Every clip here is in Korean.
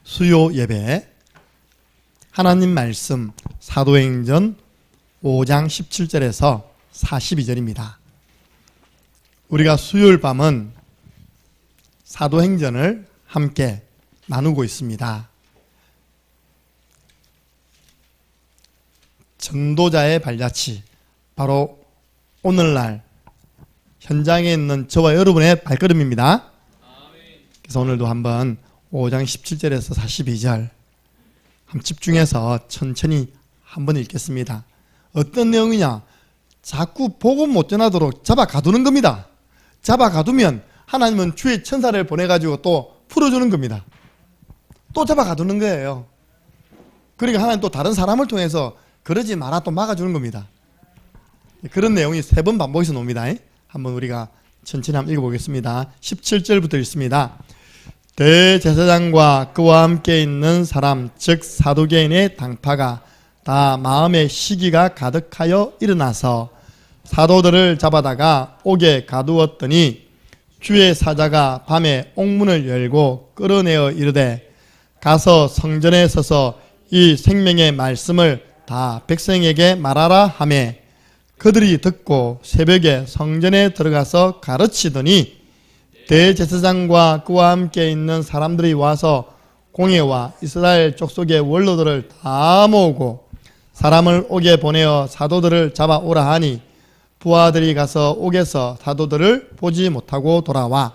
수요 예배 하나님 말씀 사도행전 5장 17절에서 42절입니다. 우리가 수요일 밤은 사도행전을 함께 나누고 있습니다. 전도자의 발자취, 바로 오늘날 현장에 있는 저와 여러분의 발걸음입니다. 그래서 오늘도 한번 5장 17절에서 42절 한번 집중해서 천천히 한번 읽겠습니다. 어떤 내용이냐? 자꾸 복음 못 전하도록 잡아 가두는 겁니다. 잡아 가두면 하나님은 주의 천사를 보내가지고 또 풀어주는 겁니다. 또 잡아 가두는 거예요. 그러니까 하나님 또 다른 사람을 통해서 그러지 마라 또 막아주는 겁니다. 그런 내용이 3번 반복해서 나옵니다. 한번 우리가 천천히 한번 읽어보겠습니다. 17절부터 읽습니다. 대제사장과 그와 함께 있는 사람 즉 사두개인의 당파가 다 마음의 시기가 가득하여 일어나서 사도들을 잡아다가 옥에 가두었더니 주의 사자가 밤에 옥문을 열고 끌어내어 이르되 가서 성전에 서서 이 생명의 말씀을 다 백성에게 말하라 하매 그들이 듣고 새벽에 성전에 들어가서 가르치더니 대제사장과 그와 함께 있는 사람들이 와서 공회와 이스라엘 족속의 원로들을 다 모으고 사람을 옥에 보내어 사도들을 잡아오라 하니 부하들이 가서 옥에서 사도들을 보지 못하고 돌아와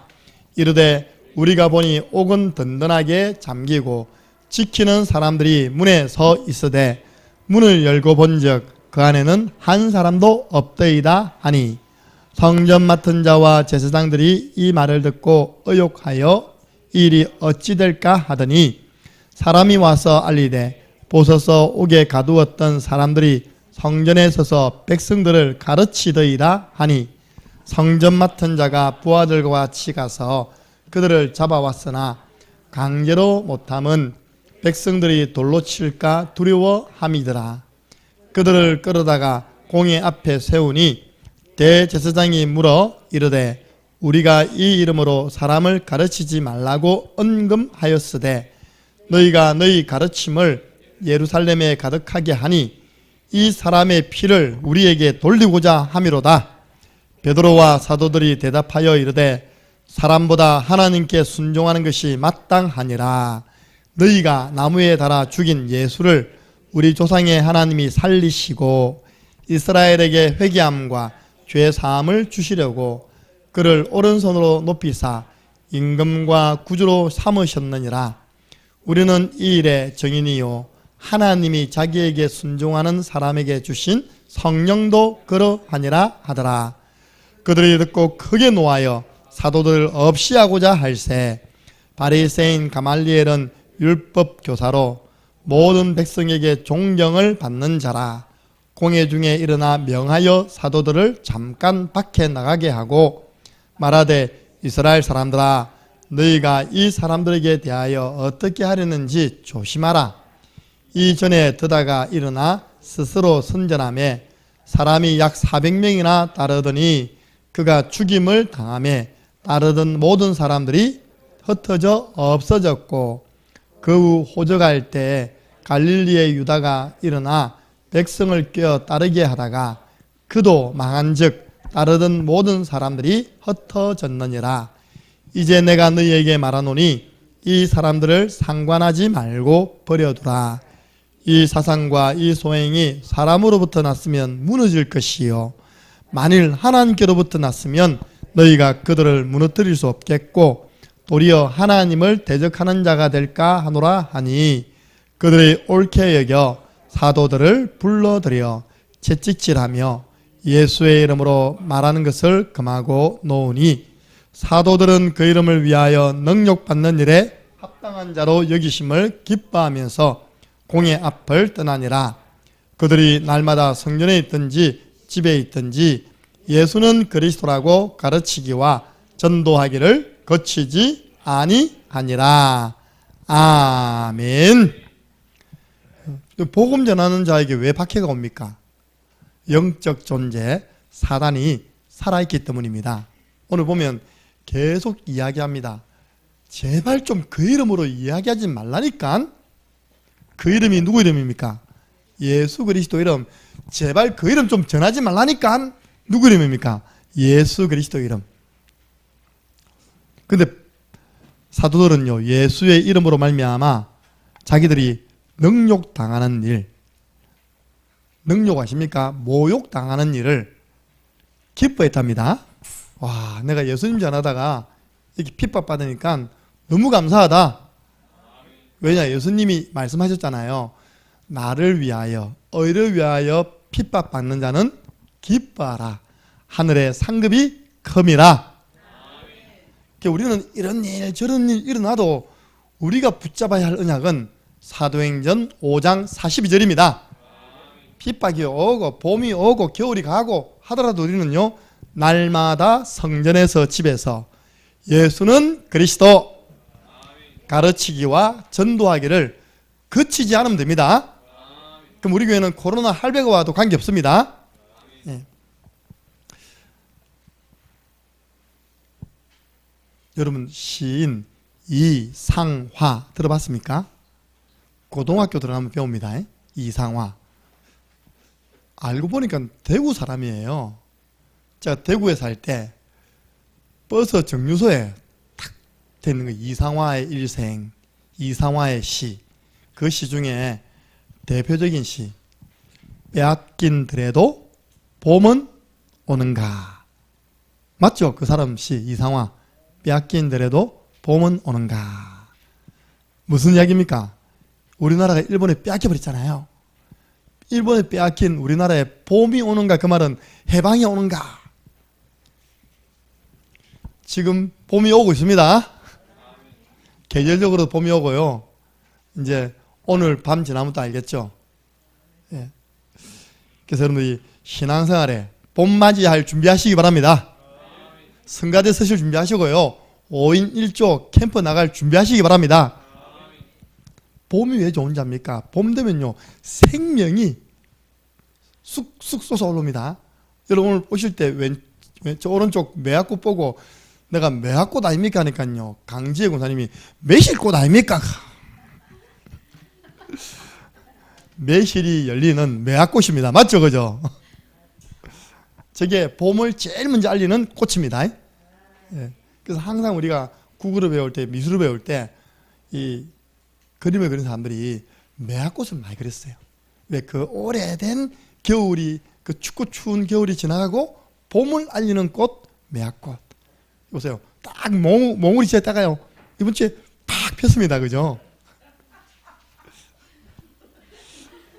이르되 우리가 보니 옥은 든든하게 잠기고 지키는 사람들이 문에 서 있으되 문을 열고 본즉 그 안에는 한 사람도 없더이다 하니 성전 맡은 자와 제사장들이 이 말을 듣고 의욕하여 이 일이 어찌 될까 하더니 사람이 와서 알리되 보소서 옥에 가두었던 사람들이 성전에 서서 백성들을 가르치더이다 하니 성전 맡은 자가 부하들과 같이 가서 그들을 잡아왔으나 강제로 못함은 백성들이 돌로 칠까 두려워함이더라. 그들을 끌어다가 공회 앞에 세우니 대제사장이 물어 이르되 우리가 이 이름으로 사람을 가르치지 말라고 언금하였으되 너희가 너희 가르침을 예루살렘에 가득하게 하니 이 사람의 피를 우리에게 돌리고자 함이로다. 베드로와 사도들이 대답하여 이르되 사람보다 하나님께 순종하는 것이 마땅하니라. 너희가 나무에 달아 죽인 예수를 우리 조상의 하나님이 살리시고 이스라엘에게 회개함과 죄 사함을 주시려고 그를 오른손으로 높이사 임금과 구주로 삼으셨느니라. 우리는 이 일의 증인이요 하나님이 자기에게 순종하는 사람에게 주신 성령도 그러하니라 하더라. 그들이 듣고 크게 노하여 사도들을 없이 하고자 할세 바리새인 가말리엘은 율법 교사로 모든 백성에게 존경을 받는 자라. 공회 중에 일어나 명하여 사도들을 잠깐 밖에 나가게 하고 말하되 이스라엘 사람들아 너희가 이 사람들에게 대하여 어떻게 하려는지 조심하라. 이전에 드다가 일어나 스스로 선전하며 사람이 약 400명이나 따르더니 그가 죽임을 당하며 따르던 모든 사람들이 흩어져 없어졌고 그 후 호적할 때 갈릴리의 유다가 일어나 백성을 껴 따르게 하다가 그도 망한즉 따르던 모든 사람들이 흩어졌느니라. 이제 내가 너희에게 말하노니 이 사람들을 상관하지 말고 버려두라. 이 사상과 이 소행이 사람으로부터 났으면 무너질 것이요 만일 하나님께로부터 났으면 너희가 그들을 무너뜨릴 수 없겠고 도리어 하나님을 대적하는 자가 될까 하노라 하니 그들이 옳게 여겨 사도들을 불러들여 채찍질하며 예수의 이름으로 말하는 것을 금하고 놓으니 사도들은 그 이름을 위하여 능력받는 일에 합당한 자로 여기심을 기뻐하면서 공회 앞을 떠나니라. 그들이 날마다 성전에 있든지 집에 있든지 예수는 그리스도라고 가르치기와 전도하기를 거치지 아니하니라. 아멘. 복음 전하는 자에게 왜 박해가 옵니까? 영적 존재 사단이 살아있기 때문입니다. 오늘 보면 계속 이야기합니다. 제발 좀 그 이름으로 이야기하지 말라니까. 그 이름이 누구 이름입니까? 예수 그리스도 이름. 제발 그 이름 좀 전하지 말라니까. 누구 이름입니까? 예수 그리스도 이름. 근데 사도들은요, 예수의 이름으로 말미암아 자기들이 능욕당하는 일, 능욕 아십니까? 모욕당하는 일을 기뻐했답니다. 와, 내가 예수님 전하다가 이렇게 핍박받으니까 너무 감사하다. 왜냐? 예수님이 말씀하셨잖아요. 나를 위하여, 의를 위하여 핍박받는 자는 기뻐하라. 하늘의 상급이 큼이라. 우리는 이런 일 저런 일 일어나도 우리가 붙잡아야 할 언약은 사도행전 5장 42절입니다. 핍박이 오고 봄이 오고 겨울이 가고 하더라도 우리는요, 날마다 성전에서 집에서 예수는 그리스도 가르치기와 전도하기를 그치지 않으면 됩니다. 그럼 우리 교회는 코로나 할배가 와도 관계없습니다. 예. 여러분, 시인 이상화 들어봤습니까? 고등학교 들어가면 배웁니다. 이상화. 알고 보니까 대구 사람이에요. 제가 대구에 살 때 버스 정류소에 탁 되는 거, 이상화의 일생, 이상화의 시. 그 시 중에 대표적인 시, 빼앗긴더라도 봄은 오는가. 맞죠? 그 사람 시, 이상화. 빼앗긴더라도 봄은 오는가. 무슨 이야기입니까? 우리나라가 일본에 빼앗겨버렸잖아요. 일본에 빼앗긴 우리나라에 봄이 오는가, 그 말은 해방이 오는가. 지금 봄이 오고 있습니다. 계절적으로 봄이 오고요. 이제 오늘 밤 지나면 또 알겠죠. 예. 그래서 여러분들이 신앙생활에 봄 맞이할 준비하시기 바랍니다. 성가대 서실 준비하시고요. 5인 1조 캠프 나갈 준비하시기 바랍니다. 봄이 왜 좋은지 압니까? 봄 되면요, 생명이 쑥쑥 솟아오릅니다. 여러분 오늘 오실 때 왼쪽 오른쪽 매화꽃 보고 내가 매화꽃 아닙니까 하니까요, 강지혜 권사님이 매실꽃 아닙니까? 매실이 열리는 매화꽃입니다. 맞죠? 그죠? 저게 봄을 제일 먼저 알리는 꽃입니다. 예. 그래서 항상 우리가 국어를 배울 때, 미술을 배울 때 이 그림을 그리는 사람들이 매화꽃을 많이 그렸어요. 왜? 그 오래된 겨울이, 그 춥고 추운 겨울이 지나가고 봄을 알리는 꽃, 매화꽃. 보세요. 딱 몽우리 지었다가요, 이번 주에 팍 폈습니다. 그죠?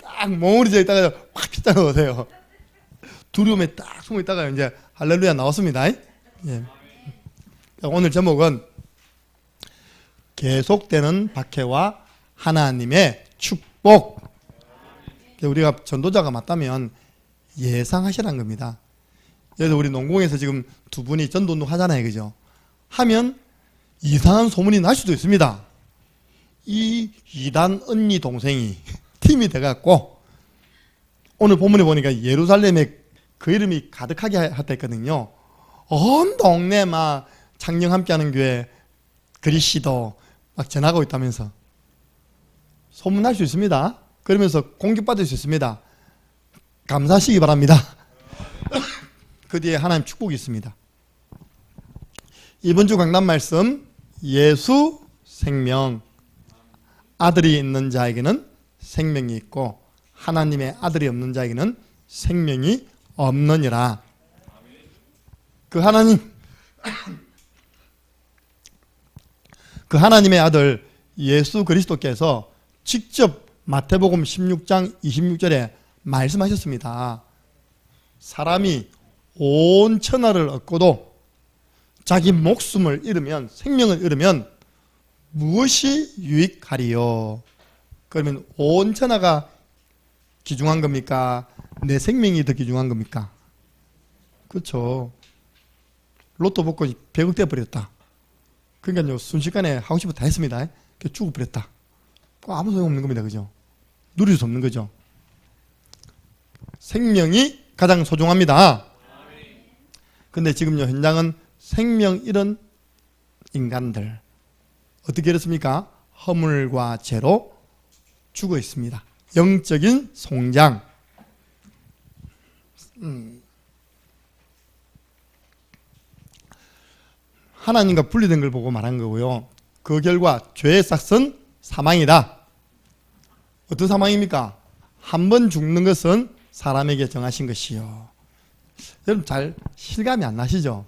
딱 몽우리 지었다가요, 팍 폈다가 보세요. 두려움에 딱 숨어 있다가 이제 할렐루야 나왔습니다. 예. 오늘 제목은 계속되는 박해와 하나님의 축복. 우리가 전도자가 맞다면 예상하시라는 겁니다. 그래서 우리 농공에서 지금 두 분이 전도운동 하잖아요. 그죠? 하면 이상한 소문이 날 수도 있습니다. 이 이단 언니 동생이 팀이 돼갖고 오늘 본문에 보니까 예루살렘에 그 이름이 가득하게 하다 했거든요. 온 동네 막 창녕 함께하는 교회 그리시도 막 전하고 있다면서 소문날 수 있습니다. 그러면서 공격받을 수 있습니다. 감사하시기 바랍니다. 그 뒤에 하나님 축복이 있습니다. 이번 주 강단 말씀, 예수 생명. 아들이 있는 자에게는 생명이 있고 하나님의 아들이 없는 자에게는 생명이 없느니라. 그 하나님의 아들 예수 그리스도께서 직접 마태복음 16장 26절에 말씀하셨습니다. 사람이 온 천하를 얻고도 자기 목숨을 잃으면, 생명을 잃으면 무엇이 유익하리요? 그러면 온 천하가 귀중한 겁니까? 내 생명이 더 귀중한 겁니까? 그렇죠. 로또 복권이 100억 돼버렸다. 그러니까요, 순식간에 하고 싶은 거 다 했습니다. 죽어버렸다. 아무 소용없는 겁니다. 그죠? 누릴 수 없는 거죠. 생명이 가장 소중합니다. 근데 지금요, 현장은 생명 잃은 인간들, 어떻게 이렇습니까? 허물과 죄로 죽어 있습니다. 영적인 송장. 하나님과 분리된 걸 보고 말한 거고요. 그 결과 죄의 싹은 사망이다. 어떤 사망입니까? 한 번 죽는 것은 사람에게 정하신 것이요. 여러분 잘 실감이 안 나시죠?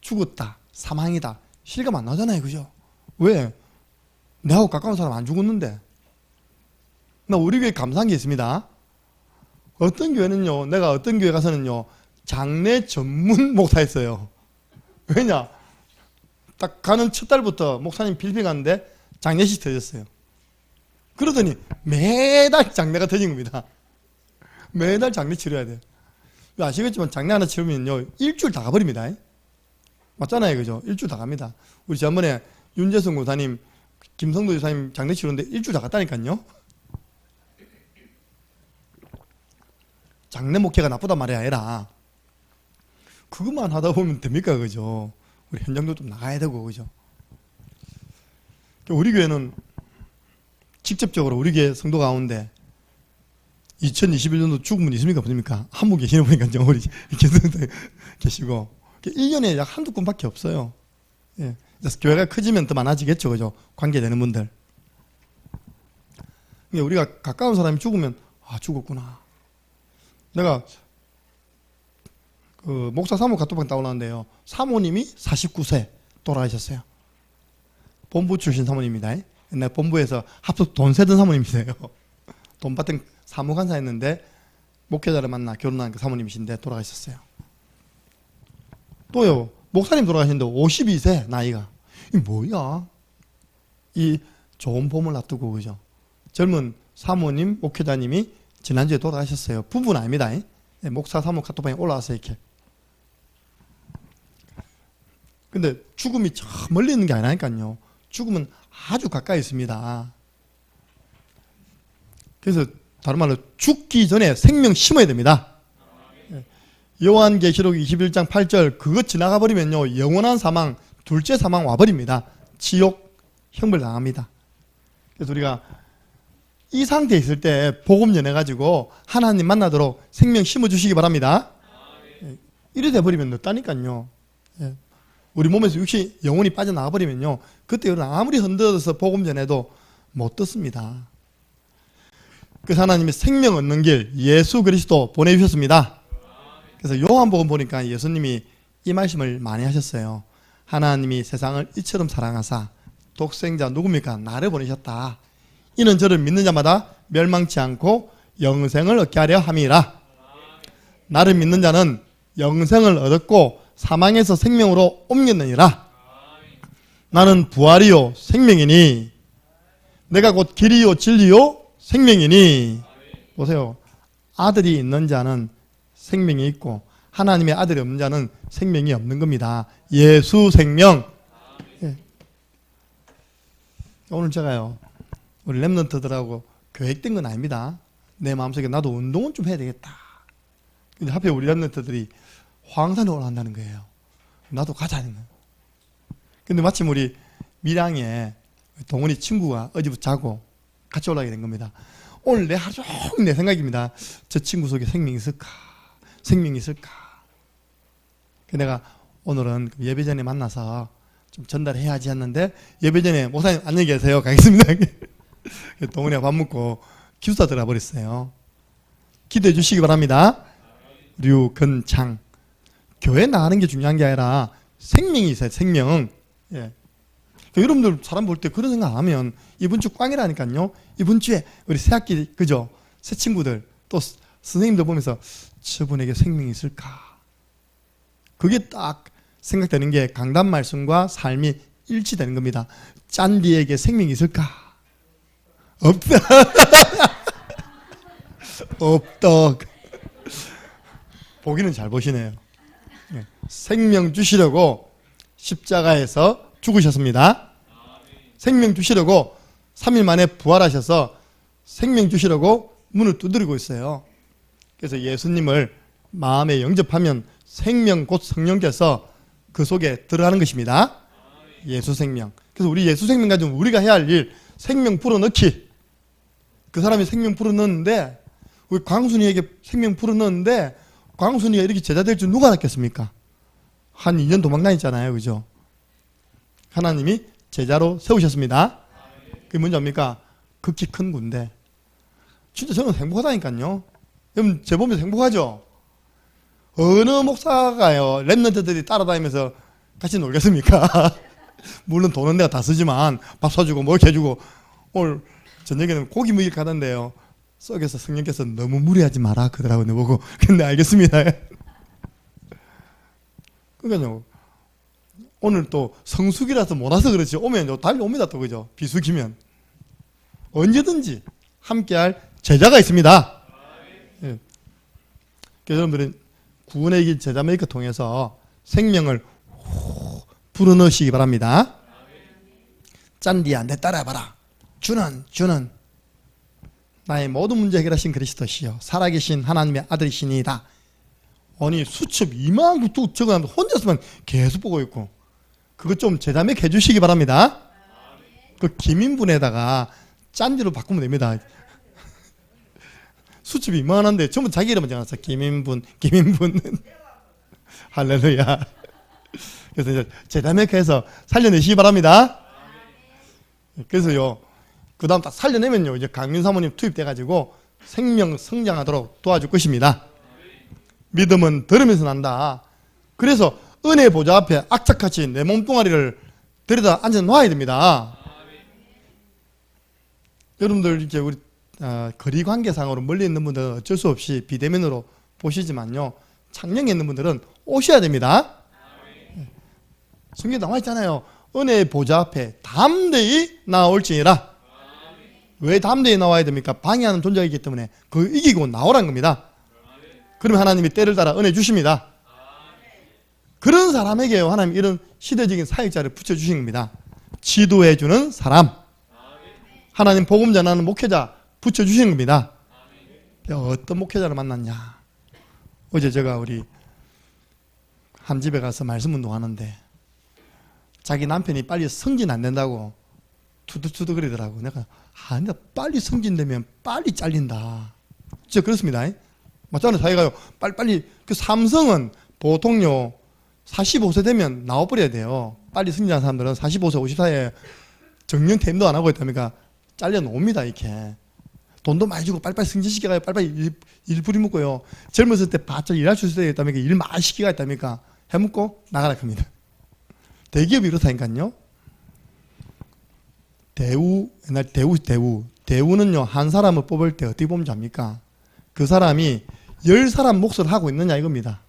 죽었다, 사망이다. 실감 안 나잖아요, 그죠? 왜? 내하고 가까운 사람 안 죽었는데. 나 우리 교회 감사한 게 있습니다. 어떤 교회는요, 내가 어떤 교회 가서는요, 장례 전문 목사였어요. 왜냐? 딱 가는 첫 달부터 목사님 빌딩 갔는데 장례식 터졌어요. 그러더니 매달 장례가 터진 겁니다. 매달 장례 치러야 돼요. 아시겠지만 장례 하나 치르면요, 일주일 다 가버립니다. 맞잖아요, 그죠? 일주일 다 갑니다. 우리 지난번에 윤재성 고사님, 김성도 여사님 장례 치르는데 일주일 다 갔다니까요. 장례 목회가 나쁘단 말이 아니라 그것만 하다 보면 됩니까, 그죠? 우리 현장도 좀 나가야 되고, 그죠? 우리 교회는 직접적으로 우리 교회 성도 가운데 2021년도 죽은 분 있습니까? 없습니까? 한 분 계시는 분이니까 우리 계속 계시고 1년에 약 한두 건밖에 없어요. 예. 그래서 교회가 커지면 더 많아지겠죠, 그죠? 관계되는 분들. 우리가 가까운 사람이 죽으면 죽었구나. 내가 그 목사 사모 카톡방 따오는데요. 사모님이 49세 돌아가셨어요. 본부 출신 사모님입니다. 옛날 본부에서 합숙 돈 세던 사모님이세요. 돈 받던 사무관사였는데 목회자를 만나 결혼한 그 사모님이신데 돌아가셨어요. 또요, 목사님 돌아가셨는데 52세 나이가. 이 뭐야? 이 좋은 봄을 앞두고, 그죠? 젊은 사모님, 목회자님이 지난주에 돌아가셨어요. 부부는 아닙니다. 목사 사모 카톡방에 올라와서 이렇게. 근데 죽음이 저 멀리 있는 게 아니라니까요. 죽음은 아주 가까이 있습니다. 그래서 다른 말로 죽기 전에 생명 심어야 됩니다. 요한계시록 21장 8절 그거 지나가 버리면요, 영원한 사망, 둘째 사망 와버립니다. 지옥, 형벌 당합니다. 그래서 우리가 이 상태에 있을 때 복음 전해가지고 하나님 만나도록 생명 심어주시기 바랍니다. 이래 돼버리면 늦다니까요. 우리 몸에서 육신이 영혼이 빠져나가 버리면요, 그때 아무리 흔들어서 복음 전해도 못 듣습니다. 그래서 하나님이 생명 얻는 길 예수 그리스도 보내주셨습니다. 그래서 요한복음 보니까 예수님이 이 말씀을 많이 하셨어요. 하나님이 세상을 이처럼 사랑하사 독생자 누굽니까? 나를 보내셨다. 이는 저를 믿는 자마다 멸망치 않고 영생을 얻게 하려 함이라. 나를 믿는 자는 영생을 얻었고 사망에서 생명으로 옮겼느니라. 나는 부활이요 생명이니 내가 곧 길이요 진리요 생명이니. 보세요. 아들이 있는 자는 생명이 있고 하나님의 아들이 없는 자는 생명이 없는 겁니다. 예수 생명. 예. 오늘 제가요, 우리 랩런트들하고 계획된 건 아닙니다. 내 마음속에 나도 운동은 좀 해야 되겠다. 근데 하필 우리 랩런트들이 황산에 올라간다는 거예요. 나도 가자는 거예요. 근데 마침 우리 밀양에 동훈이 친구가 어제부터 자고 같이 올라가게 된 겁니다. 오늘 내 하루 종일 내 생각입니다. 저 친구 속에 생명이 있을까? 생명이 있을까? 내가 오늘은 예배 전에 만나서 좀 전달해야지 했는데 예배 전에 목사님 안녕히 계세요. 가겠습니다. 동훈이가 밥 먹고 기숙사 들어가 버렸어요. 기도해 주시기 바랍니다. 류건창. 교회 나가는 게 중요한 게 아니라 생명이 있어요. 생명. 예. 여러분들 사람 볼 때 그런 생각 안 하면 이번 주 꽝이라니까요. 이번 주에 우리 새 학기, 그죠? 새 친구들 또 선생님들 보면서 저분에게 생명이 있을까? 그게 딱 생각되는 게 강단 말씀과 삶이 일치되는 겁니다. 짠디에게 생명이 있을까? 없다. 없다. 보기는 잘 보시네요. 생명 주시려고 십자가에서 죽으셨습니다. 생명 주시려고 3일 만에 부활하셔서 생명 주시려고 문을 두드리고 있어요. 그래서 예수님을 마음에 영접하면 생명 곧 성령께서 그 속에 들어가는 것입니다. 예수 생명. 그래서 우리 예수 생명 가지고 우리가 해야 할 일, 생명 불어넣기. 그 사람이 생명 불어넣는데, 우리 광순이에게 생명 불어넣는데, 광순이가 이렇게 제자 될 줄 누가 알았겠습니까? 한 2년 도망다녔잖아요. 그죠? 하나님이 제자로 세우셨습니다. 그게 뭔지 압니까? 극히 큰 군대. 진짜 저는 행복하다니까요. 여러분, 제 보면서 행복하죠? 어느 목사가요, 랩런트들이 따라다니면서 같이 놀겠습니까? 물론 돈은 내가 다 쓰지만 밥 사주고 뭐 이렇게 해주고, 오늘 저녁에는 고기 먹일 가던데요. 속에서 성령께서 너무 무리하지 마라 그러더라고요. 보고. 근데 알겠습니다. 그러니까요. 오늘 또 성수기라서 못 와서 그렇지. 오면 달려옵니다 또, 그죠? 비수기면. 언제든지 함께할 제자가 있습니다. 예. 그래서 여러분들은 구원의 길 제자 메이커 통해서 생명을 불어넣으시기 바랍니다. 짠디야, 내 따라봐라. 주는 나의 모든 문제 해결하신 그리스도시요 살아계신 하나님의 아들이시니이다. 아니 수첩 이만큼 뚝 적어놨는데 혼자서만 계속 보고 있고, 그것 좀 제자맥 해주시기 바랍니다. 그 김인분에다가 짠디로 바꾸면 됩니다. 수첩이 이만한데 전부 자기 이름만 적어놨어. 김인분 할렐루야. 그래서 이제 제자맥해서 살려내시기 바랍니다. 그래서요, 그 다음 딱 살려내면요, 이제 강민 사모님 투입돼가지고 생명 성장하도록 도와줄 것입니다. 믿음은 들으면서 난다. 그래서 은혜 보좌 앞에 악착같이 내 몸뚱아리를 데려다 앉아 놔야 됩니다. 여러분들 이제 우리 거리 관계상으로 멀리 있는 분들은 어쩔 수 없이 비대면으로 보시지만요, 창녕에 있는 분들은 오셔야 됩니다. 성경에 나와 있잖아요. 은혜의 보좌 앞에 담대히 나올지니라. 왜 담대히 나와야 됩니까? 방해하는 존재가 있기 때문에 그 이기고 나오란 겁니다. 그러면 하나님이 때를 따라 은혜 주십니다. 그런 사람에게요, 하나님 이런 시대적인 사역자를 붙여주신 겁니다. 지도해주는 사람, 하나님 복음 전하는 목회자 붙여주신 겁니다. 어떤 목회자를 만났냐? 어제 제가 우리 한 집에 가서 말씀 운동하는데 자기 남편이 빨리 승진 안 된다고 투득투득 그러더라고. 내가 근데 빨리 승진되면 빨리 잘린다. 진짜 그렇습니다. 맞잖아요. 자기가요, 빨리 그 삼성은 보통요 45세 되면 나와버려야 돼요. 빨리 승진한 사람들은 45세 54에 정년 퇴임도 안 하고 있다니까 잘려 놓습니다. 이렇게 돈도 많이 주고 빨리빨리 승진시켜가요. 빨리빨리 일 부리먹고요. 젊었을 때 바짝 일할 수 있어야 있다니까 일 많이 시키가 있다니까 해먹고 나가라 합니다. 대기업이 이렇다니까요. 옛날 대우는요, 한 사람을 뽑을 때 어떻게 보면 압니까? 그 사람이 10사람 몫을 하고 있느냐 이겁니다.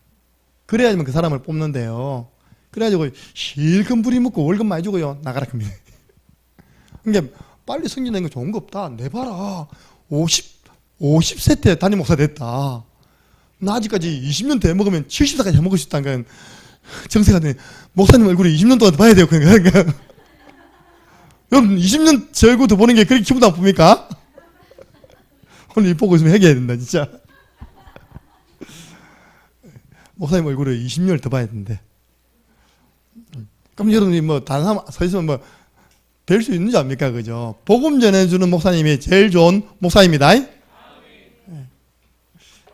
그래야지만 그 사람을 뽑는데요. 그래가지고 실컷 부리먹고 월급 많이 주고요, 나가라 합니다. 그러니까 빨리 승진하는 거 좋은 거 없다. 내봐라, 50세 때 담임 목사 됐다. 나 아직까지 20년 더 먹으면 70세까지 해먹을 수 있다는 건 정세가 되네. 목사님 얼굴을 20년 동안 봐야 돼요. 그러니까 여러분 20년 제 얼굴 더 보는 게 그렇게 기분 나쁩니까? 오늘 이 보고 있으면 해결해야 된다 진짜. 목사님 얼굴을 20년을 더 봐야 되는데. 그럼 여러분이 뭐 다른 사람 서 있으면 뭐 뵐 수 있는지 압니까? 그죠? 복음 전해주는 목사님이 제일 좋은 목사입니다.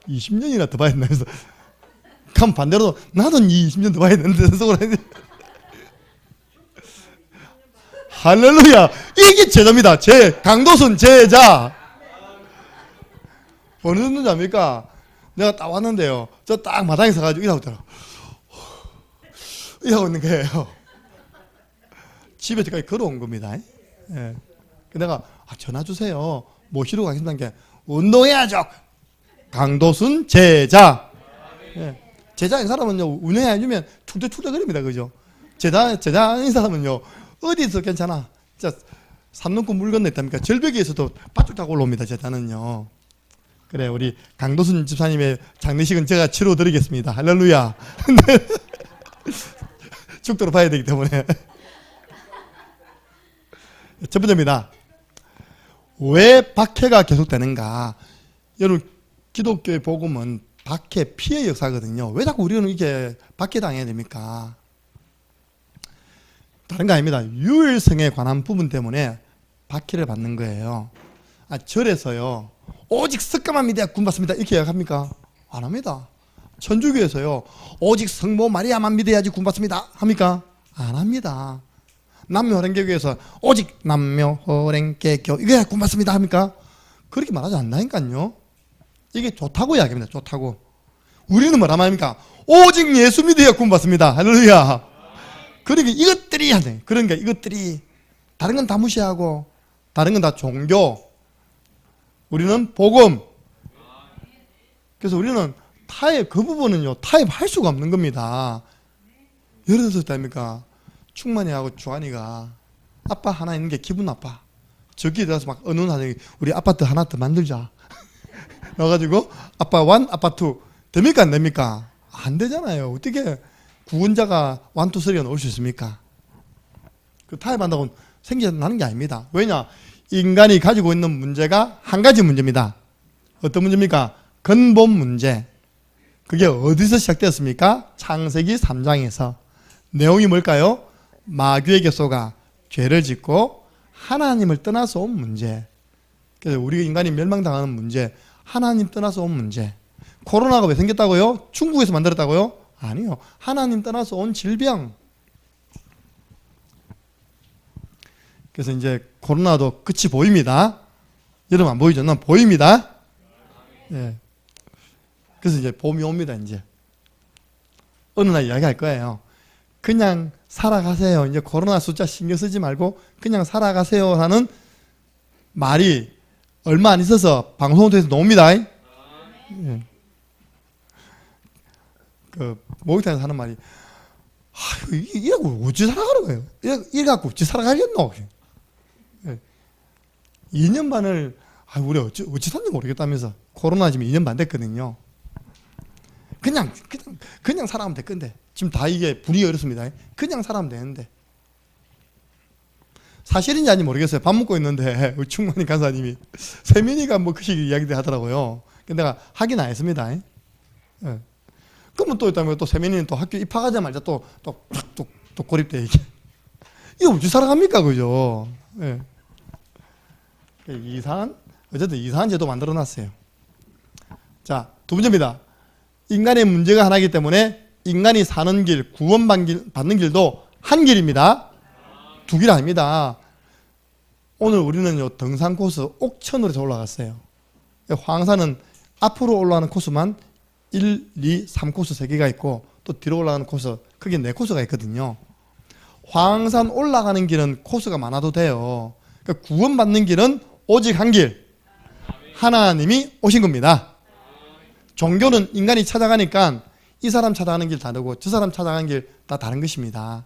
20년이나 더 봐야 된다 해서 그럼 반대로 나도 20년 더 봐야 되는데 속으로 할렐루야. 이게 제자입니다. 강도순 제자. 어느 정도인지 압니까? 내가 딱 왔는데요, 저 딱 마당에 서가지고 이러고 있더라고. 이러고 있는 거예요. 집에까지 걸어온 겁니다. 예. 내가 전화 주세요, 모시러 가겠다는 게 운동해야죠. 강도순 제자. 예. 제자인 사람은요, 운영해주면 툭툭툭툭거립니다. 그죠? 제자인 사람은요, 어디서 괜찮아. 진짜 산 넘고 물 건넜답니까? 절벽에서도 바짝 타고 올라옵니다. 제자는요. 그래, 우리 강도순 집사님의 장례식은 제가 치러드리겠습니다. 할렐루야. 죽도록 봐야 되기 때문에. 첫 번째입니다. 왜 박해가 계속되는가? 여러분, 기독교의 복음은 박해, 피해 역사거든요. 왜 자꾸 우리는 이렇게 박해당해야 됩니까? 다른 거 아닙니다. 유일성에 관한 부분 때문에 박해를 받는 거예요. 절에서요, 오직 석가만 믿어야 구원받습니다 이렇게 이야기합니까? 안 합니다. 천주교에서요, 오직 성모 마리아만 믿어야지 구원받습니다 합니까? 안 합니다. 남묘호랭개교에서 오직 남묘호랭개교 이거야 구원받습니다 합니까? 그렇게 말하지 않나니까요. 이게 좋다고 이야기합니다. 좋다고. 우리는 뭐라 말합니까? 오직 예수 믿어야 구원받습니다. 할렐루야. 그러니까 이것들이 하네. 그러니까 이것들이 다른 건 다 무시하고 다른 건 다 종교, 우리는 복음. 그래서 우리는 타협, 그 부분은요 타협할 수가 없는 겁니다. 예를 들어서 아닙니까? 충만이하고 주한이가 아빠 하나 있는 게 기분 나빠. 저기에 들어가서 막 의논하더니 우리 아파트 하나 더 만들자. 나가지고 아빠 1, 아빠 2 됩니까 안 됩니까? 안 되잖아요. 어떻게 구원자가 1, 2, 3가 나올 수 있습니까? 그 타협한다고 생겨나는 게 아닙니다. 왜냐? 인간이 가지고 있는 문제가 한 가지 문제입니다. 어떤 문제입니까? 근본 문제. 그게 어디서 시작되었습니까? 창세기 3장에서. 내용이 뭘까요? 마귀에게 속아 죄를 짓고 하나님을 떠나서 온 문제. 그래서 우리 인간이 멸망당하는 문제, 하나님 떠나서 온 문제. 코로나가 왜 생겼다고요? 중국에서 만들었다고요? 아니요. 하나님 떠나서 온 질병. 그래서 이제 코로나도 끝이 보입니다. 여러분 안 보이죠? 난 보입니다. 예. 그래서 이제 봄이 옵니다. 이제 어느 날 이야기할 거예요. 그냥 살아가세요. 이제 코로나 숫자 신경 쓰지 말고 그냥 살아가세요 하는 말이 얼마 안 있어서 방송을 통해서 나옵니다. 예. 그 목욕탕에서 하는 말이 이래갖고 어찌 살아가는 거예요? 이래갖고 어찌 살아가겠노? 2년 반을 우리 어찌 샀는지 모르겠다면서. 코로나 지금 2년 반 됐거든요. 그냥 살아가면 될 건데 지금 다 이게 분위기가 그렇습니다. 그냥 살아가면 되는데 사실인지 아닌지 모르겠어요. 밥 먹고 있는데 우리 충만이 간사님이 세민이가 뭐 그 식의 이야기들 하더라고요. 근데 내가 확인 안 했습니다. 예. 그러면 또 있다면 또 세민이는 또 학교 입학하자마자 또 고립돼 이게. 이거 어찌 살아갑니까, 그죠? 예. 어쨌든 이상한 제도 만들어놨어요. 자, 두 번째입니다. 인간의 문제가 하나이기 때문에 인간이 사는 길, 구원받는 길도 한 길입니다. 두 길 아닙니다. 오늘 우리는 요 등산 코스 옥천으로 해서 올라갔어요. 황산은 앞으로 올라가는 코스만 1, 2, 3코스 3개가 있고 또 뒤로 올라가는 코스 크게 4코스가 있거든요. 황산 올라가는 길은 코스가 많아도 돼요. 그러니까 구원받는 길은 오직 한 길. 하나님이 오신 겁니다. 종교는 인간이 찾아가니까 이 사람 찾아가는 길 다르고 저 사람 찾아가는 길 다 다른 것입니다.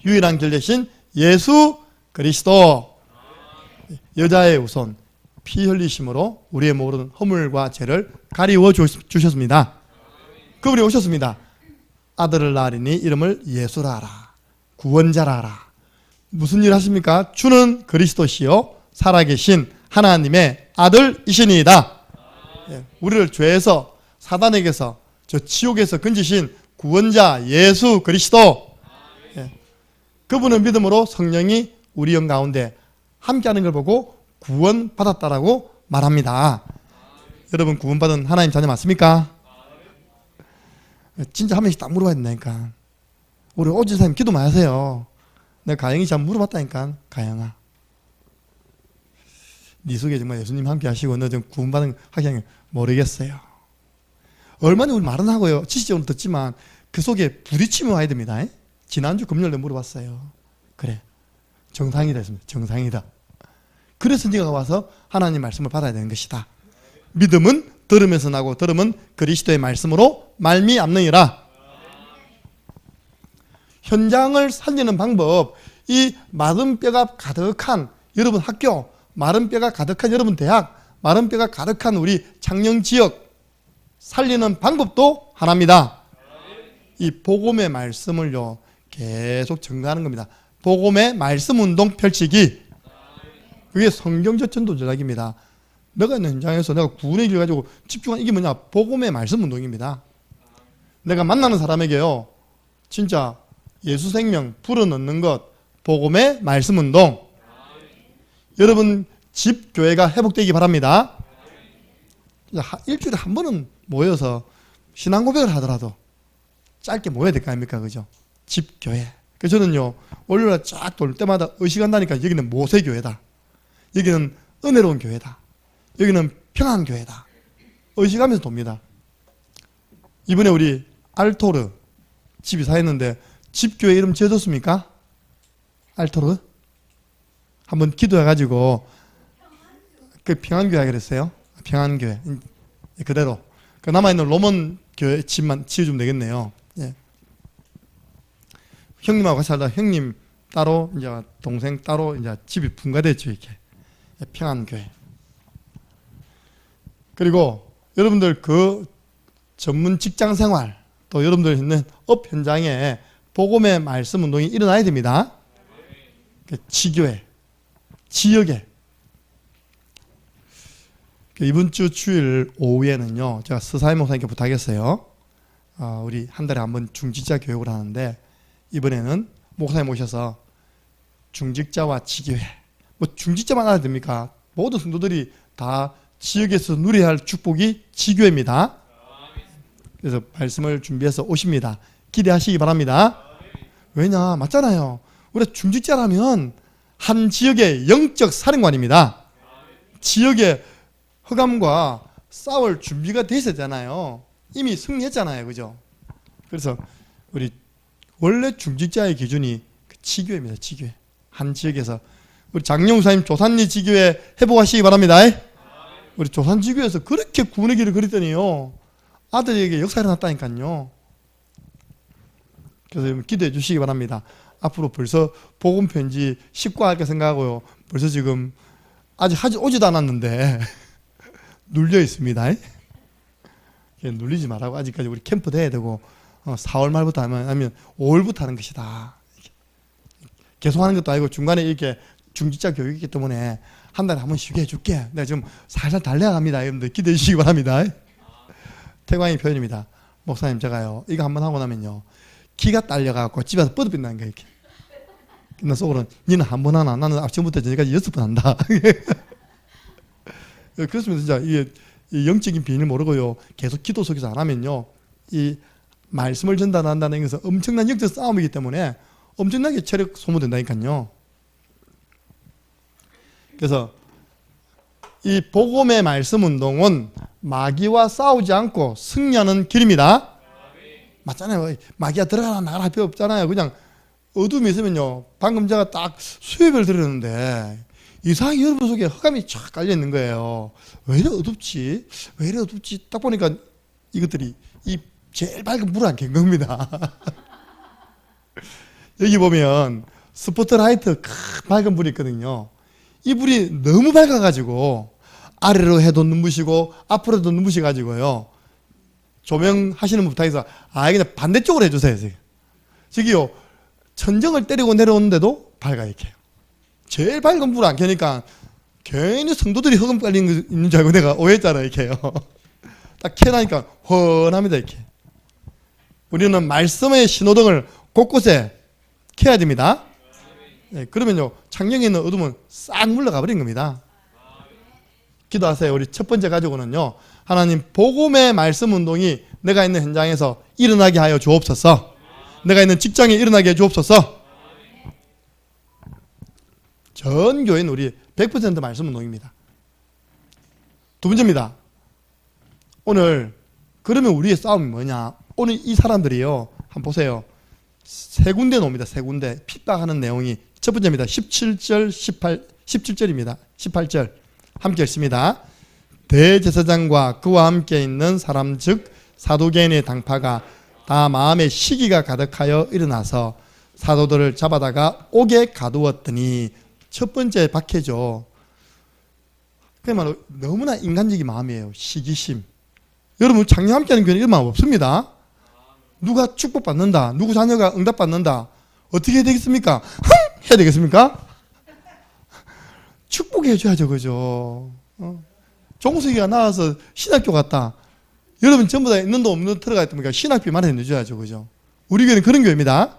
유일한 길 대신 예수 그리스도. 여자의 우선 피 흘리심으로 우리의 모든 허물과 죄를 가리워 주셨습니다. 그분이 오셨습니다. 아들을 낳으리니 이름을 예수라 하라. 구원자라 하라. 무슨 일 하십니까? 주는 그리스도시요 살아계신 하나님의 아들이시니이다. 우리를 죄에서 사단에게서 저 지옥에서 건지신 구원자 예수 그리스도. 그분의 믿음으로 성령이 우리 영 가운데 함께하는 걸 보고 구원받았다라고 말합니다. 여러분 구원받은 하나님 자녀 맞습니까? 진짜 한 명씩 딱 물어봐야 된다니까. 우리 오지사님 기도 많이 하세요. 내가 가영이 잘 물어봤다니까. 가영아, 네 속에 정말 예수님 함께 하시고 너 좀 구원받은 하기 모르겠어요. 얼마나 우리 말은 하고요 지식적으로 듣지만 그 속에 부딪힘이 와야 됩니다. 지난주 금요일에 물어봤어요. 그래, 정상이다 했습니다. 정상이다. 그래서 네가 와서 하나님 말씀을 받아야 되는 것이다. 믿음은 들으면서 나고 들으면 그리스도의 말씀으로 말미암느니라. 현장을 살리는 방법, 이 마른 뼈가 가득한 여러분 학교, 마른 뼈가 가득한 여러분 대학, 마른 뼈가 가득한 우리 창녕지역 살리는 방법도 하나입니다. 이 복음의 말씀을요 계속 증가하는 겁니다. 복음의 말씀 운동 펼치기. 그게 성경적 전도 전략입니다. 내가 있는 현장에서 내가 구원의 길 가지고 집중한 이게 뭐냐? 복음의 말씀 운동입니다. 내가 만나는 사람에게요 진짜 예수 생명 불어넣는 것, 복음의 말씀 운동. 여러분 집 교회가 회복되기 바랍니다. 일주일에 한 번은 모여서 신앙 고백을 하더라도 짧게 모여야 될 거 아닙니까? 그죠? 집 교회. 그래서 저는요, 월요일에 쫙 돌 때마다 의식한다니까 여기는 모세교회다. 여기는 은혜로운 교회다. 여기는 평안교회다. 의식하면서 돕니다. 이번에 우리 알토르 집 이사했는데 집교회 이름 지어줬습니까? 알토르? 한번 기도해가지고 그 평안교회 그랬어요. 평안교회 그대로 그 남아있는 로먼 교회 집만 지어주면 되겠네요. 예. 형님하고 같이 살다 형님 따로 이제 동생 따로 이제 집이 분가됐죠. 이렇게 평안교회. 그리고 여러분들 그 전문 직장 생활 또 여러분들 있는 업 현장에 복음의 말씀 운동이 일어나야 됩니다. 지교회, 지역에. 이번 주 주일 오후에는요, 제가 서사임 목사님께 부탁했어요. 우리 한 달에 한 번 중직자 교육을 하는데 이번에는 목사님 모셔서 중직자와 지교회, 뭐 중직자만 알아야 됩니까? 모든 성도들이 다 지역에서 누려야 할 축복이 지교회입니다. 그래서 말씀을 준비해서 오십니다. 기대하시기 바랍니다. 왜냐? 맞잖아요. 우리가 중직자라면 한 지역의 영적 사령관입니다. 지역의 흑암과 싸울 준비가 돼 있었잖아요. 이미 승리했잖아요. 그죠? 그래서 우리 원래 중직자의 기준이 지교회입니다. 지교회. 한 지역에서 우리 장영사님 조산리 지교회 회복하시기 바랍니다. 우리 조산 지교회에서 그렇게 구원의 길을 그렸더니요, 아들에게 역사가 일어났다니까요. 그래서 기도해 주시기 바랍니다. 앞으로 벌써 복음 편지 10과 할까 생각하고요. 벌써 지금 아직 오지도 않았는데 눌려 있습니다. 눌리지 말라고. 아직까지 우리 캠프 돼야 되고 4월 말부터 하면 5월부터 하는 것이다. 계속 하는 것도 아니고 중간에 이렇게 중직자 교육이기 때문에 한 달에 한 번 쉬게 해줄게. 내가 지금 살살 달려갑니다. 여러분들 기대해 주시기 바랍니다. 태광의 표현입니다. 목사님 제가요 이거 한번 하고 나면요 기가 딸려가지고 집에서 뻗어빈다는 거예요. 이렇게. 나 속으로는 니는 한 번 하나, 나는 아침부터 저녁까지 6번 한다. 그렇습니다. 진짜 이게 영적인 비밀을 모르고요 계속 기도 속에서 안 하면요 이 말씀을 전달한다는 것은 엄청난 영적 싸움이기 때문에 엄청나게 체력 소모된다니까요. 그래서 이 복음의 말씀 운동은 마귀와 싸우지 않고 승리하는 길입니다. 맞잖아요. 마귀가 들어가라 나가라 할 필요 없잖아요. 그냥 어둠이 있으면요. 방금 제가 딱 수요배를 들었는데 이상하게 여러분 속에 흑암이 쫙 깔려 있는 거예요. 왜 이래 어둡지? 왜 이래 어둡지? 딱 보니까 이것들이 이 제일 밝은 불을 안 켠 겁니다. 여기 보면 스포트라이트 큰 밝은 불이 있거든요. 이 불이 너무 밝아가지고 아래로 해도 눈부시고 앞으로 해도 눈부셔가지고요. 조명하시는 분 부탁해서 그냥 반대쪽으로 해주세요. 저기요 천정을 때리고 내려오는데도 밝아 이렇게. 제일 밝은 불을 안 켜니까 괜히 성도들이 흑암 깔린 거 있는 줄 알고 내가 오해했잖아 이렇게요. 딱 켜나니까 훤합니다 이렇게. 우리는 말씀의 신호등을 곳곳에 켜야 됩니다. 네, 그러면요 창녕에 있는 어둠은 싹 물러가 버린 겁니다. 기도하세요. 우리 첫 번째 가지고는요 하나님 복음의 말씀 운동이 내가 있는 현장에서 일어나게 하여 주옵소서. 내가 있는 직장에 일어나게 해 주옵소서. 전 교회는 우리 100% 말씀 운동입니다. 두 번째입니다. 오늘 그러면 우리의 싸움이 뭐냐? 오늘 이 사람들이요 한번 보세요. 세 군데 놉니다. 세 군데 핍박하는 내용이 첫 번째입니다. 17절입니다. 18절 함께 읽습니다. 대제사장과 그와 함께 있는 사람 즉 사두개인의 당파가 다 마음에 시기가 가득하여 일어나서 사도들을 잡아다가 옥에 가두었더니 첫 번째 박해죠. 그야말로 너무나 인간적인 마음이에요. 시기심. 여러분 작년 함께하는 교회는 이런 마음 없습니다. 누가 축복받는다. 누구 자녀가 응답받는다. 어떻게 해야 되겠습니까? 해야 되겠습니까? 축복해 줘야죠. 그죠? 종석이가 나와서 신학교 갔다. 여러분 전부 다 있는 돈 없는 돈 들어가 있다니까 신학비 마련해 줘야죠. 그죠? 우리 교회는 그런 교회입니다.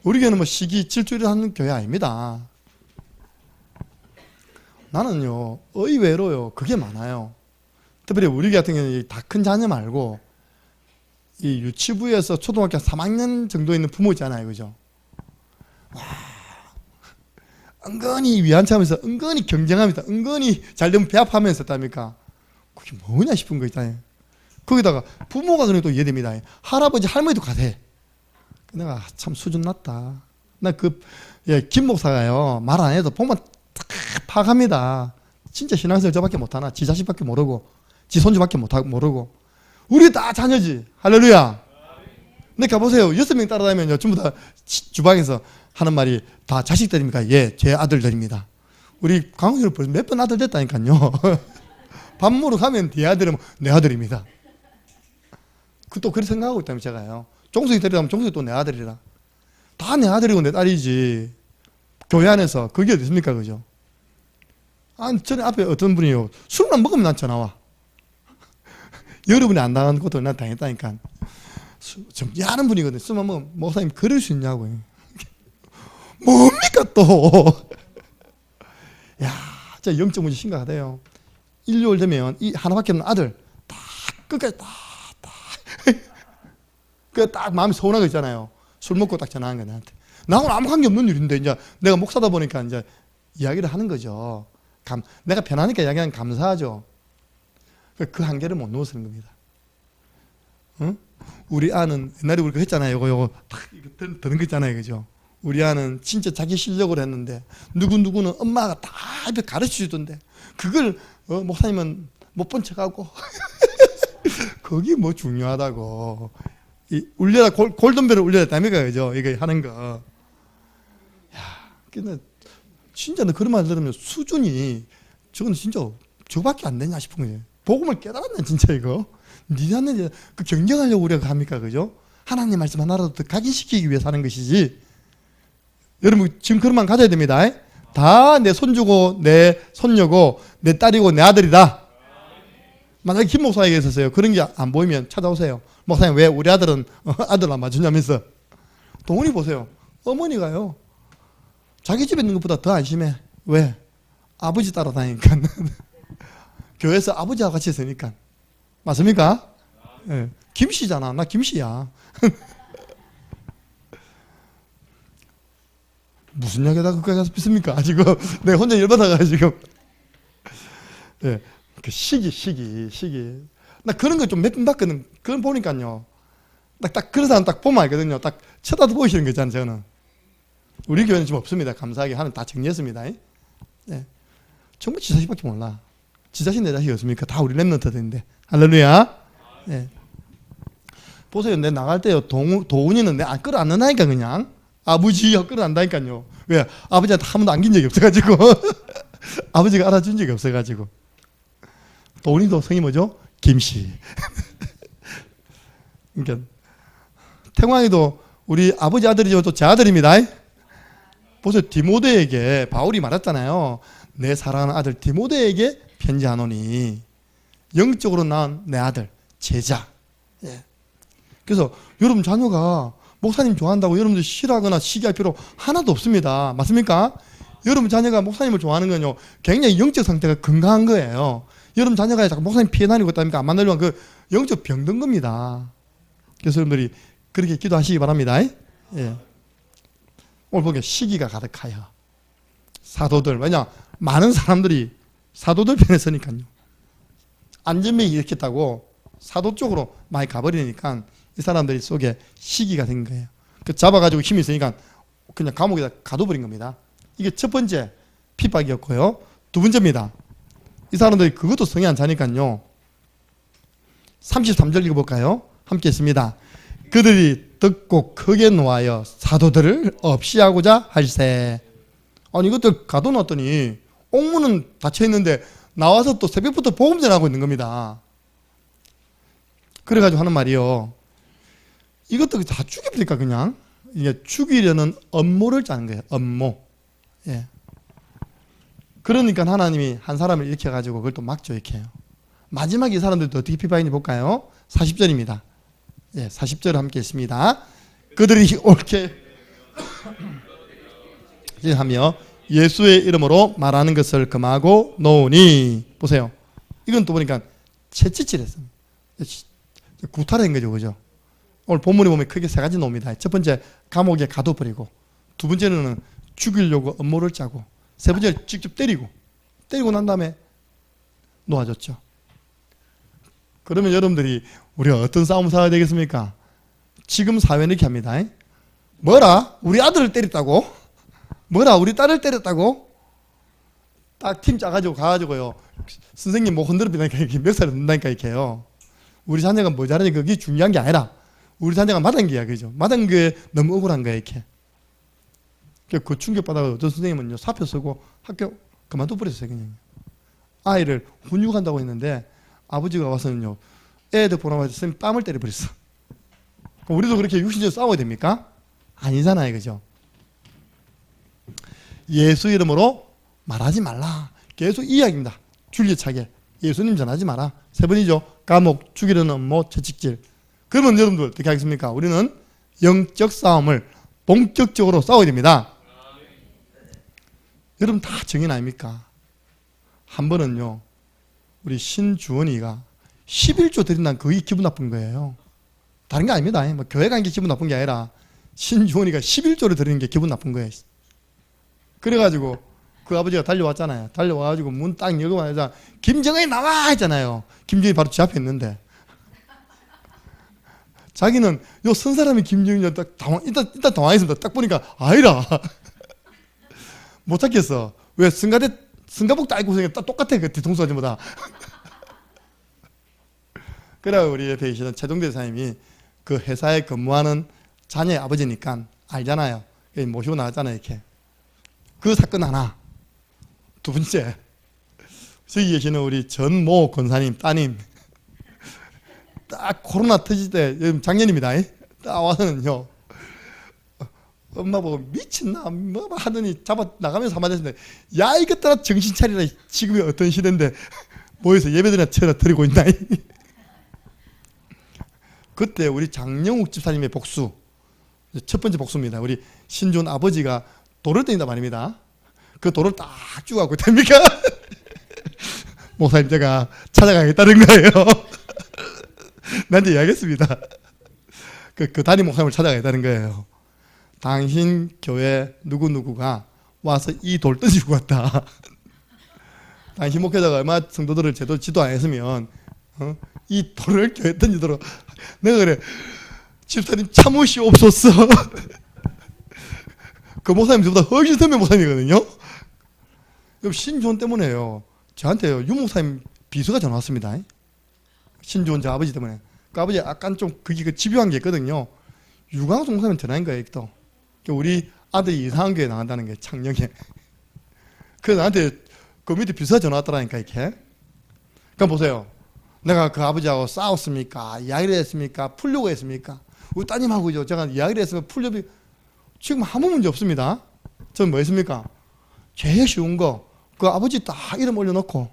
우리 교회는 뭐 시기 질주를 하는 교회 아닙니다. 나는요, 의외로요, 그게 많아요. 특별히 우리 같은 경우는 다 큰 자녀 말고, 이 유치부에서 초등학교 3학년 정도 있는 부모 있잖아요. 그죠? 와, 은근히 위안차면서, 은근히 경쟁하면서, 은근히 잘 되면 배합하면서 했답니까? 그게 뭐냐 싶은 거 있잖아요. 거기다가 부모가 그래도 이해됩니다. 할아버지, 할머니도 가세. 내가 참 수준 낮다. 나 김 목사가요, 말 안 해도 보면 딱 파악합니다. 진짜 신앙생활 저밖에 못하나? 지 자식밖에 모르고, 지 손주밖에 모르고. 우리 다 자녀지. 할렐루야. 근데 가보세요. 6명 따라다니면요, 전부 다 주방에서 하는 말이 다 자식들입니까? 예, 제 아들들입니다. 우리 강훈이를 벌써 몇 번 아들 됐다니까요. 밥 먹으러 가면 네 아들은 내 아들입니다. 또 그렇게 생각하고 있다면 제가요. 종석이 데리라면 종석이 또 내 아들이라. 다 내 아들이고 내 딸이지. 교회 안에서 그게 어디 있습니까? 그죠? 아니, 전에 앞에 어떤 분이요, 술만 먹으면 난 전화 와. 여러분이 안 당한 것도 난 당했다니까. 좀 야한 분이거든. 술만 먹으면, 목사님 그럴 수 있냐고요. 뭡니까 또. 야, 진짜 영적 문제 심각하대요. 1, 6월 되면 이 하나밖에 없는 아들 다 끝까지 딱 마음이 서운한 거 있잖아요. 술 먹고 딱 전화한 거야 나한테. 나하고는 아무 관계 없는 일인데 이제 내가 목사다 보니까 이제 이야기를 하는 거죠. 내가 편하니까 이야기하면 감사하죠. 그 한계를 못 넘어서는 겁니다. 응? 우리 아는 옛날에 우리가 했잖아요. 요거 딱 드는 거 있잖아요. 그죠? 우리 아는 진짜 자기 실력으로 했는데 누구는 엄마가 다 가르쳐 주던데 그걸 목사님은 못 본 척하고 그게 뭐 중요하다고. 울려라 골든벨을 울려라 답니까? 그죠? 이거 하는 거. 야, 근데 진짜 그런 말 들으면 수준이 저건 진짜 저밖에 안 되냐 싶은 거예요. 복음을 깨달았네 진짜 이거. 니네는 그 경쟁하려고 우리가 합니까? 그죠? 하나님 말씀 하나라도 더 각인시키기 위해서 하는 것이지. 여러분 지금 그런 마음 가져야 됩니다. 다 내 손주고 내 손녀고 내 딸이고 내 아들이다. 만약에 김 목사에게 있었어요. 그런 게 안 보이면 찾아오세요. 목사님 왜 우리 아들은 아들 안 맞추냐면서. 동훈이 보세요. 어머니가요. 자기 집에 있는 것보다 더 안심해. 왜? 아버지 따라다니니까. 교회에서 아버지와 같이 있으니까. 맞습니까? 네. 김씨잖아. 나 김씨야. 무슨 이야기다 그까지 가서 빗습니까? 지금 내가 혼자 열받아가지고. 네. 그 시기. 나 그런 거 좀 몇 번 봤거든. 그건 보니까요. 딱 그런 사람 딱 보면 알거든요. 딱 쳐다도 보이시는 거 있잖아요. 저는. 우리 교회는 지금 없습니다. 감사하게 하는 다 정리했습니다. 네. 정말 지 자식밖에 몰라. 지 자식 내 자식이 없습니까? 다 우리 랩런트들인데. 할렐루야. 네. 보세요. 내 나갈 때요. 도훈이는 내 끌어안는다니까 그냥. 아버지가 끌어안다니까요. 왜? 아버지한테 한 번도 안긴 적이 없어가지고. 아버지가 알아준 적이 없어가지고. 도훈이도 성이 뭐죠? 김씨. 그러니까 태광이도 우리 아버지 아들이지만 또 제 아들입니다. 보세요. 디모데에게 바울이 말했잖아요. 내 사랑하는 아들 디모데에게 편지하노니 영적으로 낳은 내 아들 제자. 예. 그래서 여러분 자녀가 목사님 좋아한다고 여러분들 싫어하거나 시기할 필요 하나도 없습니다. 맞습니까? 여러분 자녀가 목사님을 좋아하는 건요 굉장히 영적 상태가 건강한 거예요. 여러분 자녀가 자꾸 목사님 피해 다니고 있다니까 안 만나려면 그 영적 병든 겁니다. 그래서 여러분들이 그렇게 기도하시기 바랍니다. 예. 오늘 보게 시기가 가득하여 사도들, 왜냐 많은 사람들이 사도들 편에 서니까요. 안전명이 일으켰다고 사도 쪽으로 많이 가버리니까 이 사람들이 속에 시기가 생긴 거예요. 그 잡아가지고 힘이 있으니까 그냥 감옥에다 가둬버린 겁니다. 이게 첫 번째 핍박이었고요. 두 번째입니다. 이 사람들이 그것도 성에 안 차니까요. 33절 읽어볼까요? 함께 했습니다. 그들이 듣고 크게 노하여 사도들을 없이 하고자 할세. 아니 이것들 가둬놨더니 옥문은 닫혀있는데 나와서 또 새벽부터 복음 전하고 있는 겁니다. 그래가지고 하는 말이요. 이것도 다 죽여버릴까 그냥. 이게 죽이려는 음모를 짜는 거예요. 음모. 예. 그러니까 하나님이 한 사람을 일으켜가지고 그걸 또 막죠. 이렇게 해요. 마지막에 이 사람들도 어떻게 피파인지 볼까요? 40절입니다. 예, 40절 함께 있습니다. 그들이 옳게 하며 예수의 이름으로 말하는 것을 금하고 놓으니. 보세요. 이건 또 보니까 채찍질했습니다. 구타를 거죠, 그죠? 오늘 본문에 보면 크게 세 가지 나옵니다. 첫 번째, 감옥에 가둬버리고, 두 번째는 죽이려고 음모를 짜고, 세 번째 직접 때리고 난 다음에 놓아줬죠. 그러면 여러분들이 우리가 어떤 싸움을 싸워야 되겠습니까? 지금 사회는 이렇게 합니다. 뭐라? 우리 아들을 때렸다고? 뭐라? 우리 딸을 때렸다고? 딱 팀 짜가지고 가가지고요. 선생님 뭐 흔들어비니까 이렇게 멱살을 넣는다니까 이렇게요. 우리 자녀가 뭐 잘하는지 그게 중요한 게 아니라 우리 자녀가 맞은 게야, 그죠? 맞은 게 너무 억울한 거야, 이렇게. 그 충격받아서 어떤 선생님은요, 사표 쓰고 학교 그만둬 버렸어요, 그냥. 아이를 훈육한다고 했는데 아버지가 와서는요, 애들 보라고 해서 선생님 뺨을 때려버렸어. 우리도 그렇게 육신적으로 싸워야 됩니까? 아니잖아요, 그죠? 예수 이름으로 말하지 말라. 계속 이야기입니다. 줄기차게. 예수님 전하지 마라. 세 번이죠. 감옥, 죽이려는 음모, 채찍질. 그러면 여러분들 어떻게 하겠습니까? 우리는 영적 싸움을 본격적으로 싸워야 됩니다. 여러분 다 증인 아닙니까? 한 번은요, 우리 신주원이가 11조 드린다는 그게 기분 나쁜 거예요. 다른 게 아닙니다. 뭐 교회 간 게 기분 나쁜 게 아니라 신주원이가 11조를 드리는 게 기분 나쁜 거예요. 그래가지고 그 아버지가 달려왔잖아요. 달려와가지고 문 딱 열고 와서 김정은이 나와! 했잖아요. 김정은이 바로 집 앞에 있는데 자기는 요 선 사람이 김정은이야. 딱 일단 당황했습니다. 딱 보니까 아니라 못 찾겠어. 왜 승가복 딱 입고 생겼 딱 똑같아. 그 뒤통수 아줌마다. 그래 우리 옆에 계시는 최동대 사님이 그 회사에 근무하는 자녀의 아버지니까 알잖아요. 모시고 나왔잖아요. 이렇게. 그 사건 하나. 두 번째, 저기 계시는 우리 전모 권사님 따님 딱 코로나 터질 때 작년입니다. 딱 와서는요, 엄마 보고 미친나 뭐 하더니 잡아 나가면서 한마디 했는데, 야 이것들아 정신 차리라. 지금이 어떤 시대인데 모여서 예배드리나 드리고 있나. 그때 우리 장영욱 집사님의 복수, 첫 번째 복수입니다. 우리 신준 아버지가 돌을 던진다 말입니다. 그 돌을 딱 주워갖고 됩니까? 목사님 제가 찾아가겠다는 거예요. 나한테 이야기했습니다. 그 담임 목사님을 찾아가겠다는 거예요. 당신 교회 누구누구가 와서 이 돌 던지고 갔다. 당신 목회자가 얼마 성도들을 제대로 지도 안 했으면 이 돌을 교회 던지도록. 내가 그래, 집사님 참으시옵소서. 그 목사님 저보다 훨씬 선배 목사님이거든요. 신조원 때문에요. 저한테요, 유 목사님 비서가 전화 왔습니다. 신조원 저 아버지 때문에. 그 아버지 약간 좀 그게 집요한 게 있거든요. 유광수 목사님 전화인 거예요, 또. 우리 아들이 이상한 교회 나간다는 게 창녕에. 그래서 나한테 그 밑에 비서가 전화 왔더라니까, 이렇게. 그럼 보세요. 내가 그 아버지하고 싸웠습니까? 이야기를 했습니까? 풀려고 했습니까? 우리 따님하고죠. 제가 이야기를 했으면 풀려비 지금 아무 문제 없습니다. 저는 뭐 했습니까? 제일 쉬운 거, 그 아버지 딱 이름 올려놓고,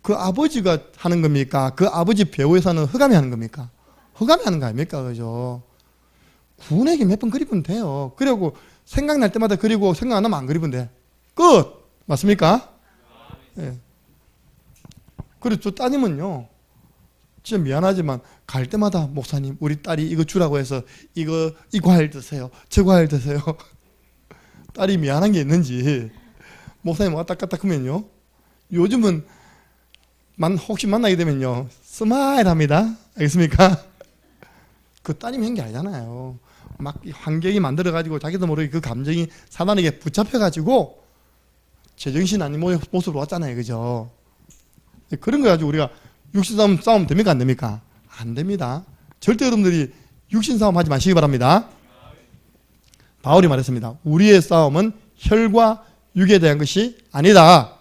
그 아버지가 하는 겁니까? 그 아버지 배우에서는 흑암이 하는 겁니까? 흑암이 하는 거 아닙니까? 그죠? 구운에게 몇 번 그리면 돼요. 그리고 생각날 때마다 그리고 생각 안 나면 안 그리면 돼. 끝! 맞습니까? 예. 그리고 저 따님은요, 진짜 미안하지만 갈 때마다 목사님 우리 딸이 이거 주라고 해서 이 과일 드세요, 저 과일 드세요. 딸이 미안한 게 있는지 목사님 왔다 갔다 하면요, 요즘은 혹시 만나게 되면요 스마일 합니다. 알겠습니까? 그 따님이 한 게 아니잖아요. 막 환경이 만들어가지고 자기도 모르게 그 감정이 사단에게 붙잡혀가지고 제정신 아닌 모습으로 왔잖아요. 그죠? 그런 거 가지고 우리가 육신 싸움 됩니까? 안 됩니까? 안 됩니다. 절대 여러분들이 육신 싸움 하지 마시기 바랍니다. 바울이 말했습니다. 우리의 싸움은 혈과 육에 대한 것이 아니다.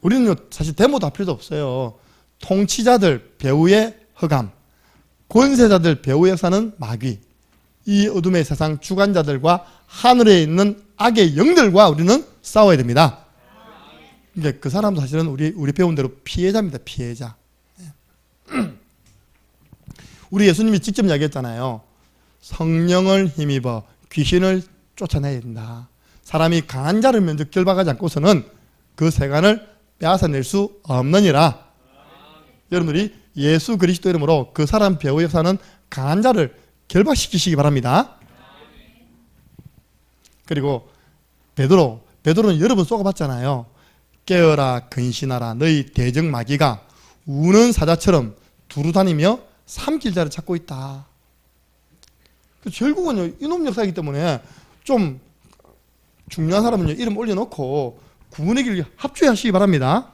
우리는 사실 데모도 할 필요도 없어요. 통치자들 배후의 흑암, 권세자들 배후에 사는 마귀, 이 어둠의 세상 주관자들과 하늘에 있는 악의 영들과 우리는 싸워야 됩니다. 그러니까 그 사람도 사실은 우리 배운 대로 피해자입니다. 피해자. 우리 예수님이 직접 이야기했잖아요. 성령을 힘입어 귀신을 쫓아내야 된다. 사람이 강한 자를 먼저 결박하지 않고서는 그 세간을 빼앗아낼 수 없느니라. 여러분들이 예수 그리스도 이름으로 그 사람 배후 역사는 강한 자를 결박시키시기 바랍니다. 그리고 베드로는 여러 번 쏘아봤잖아요. 깨어라 근신하라 너희 대적마귀가 우는 사자처럼 두루 다니며 삼킬 자를 찾고 있다. 결국은 이놈 역사이기 때문에 좀 중요한 사람은 이름 올려놓고 구원의 길 합주하시기 바랍니다.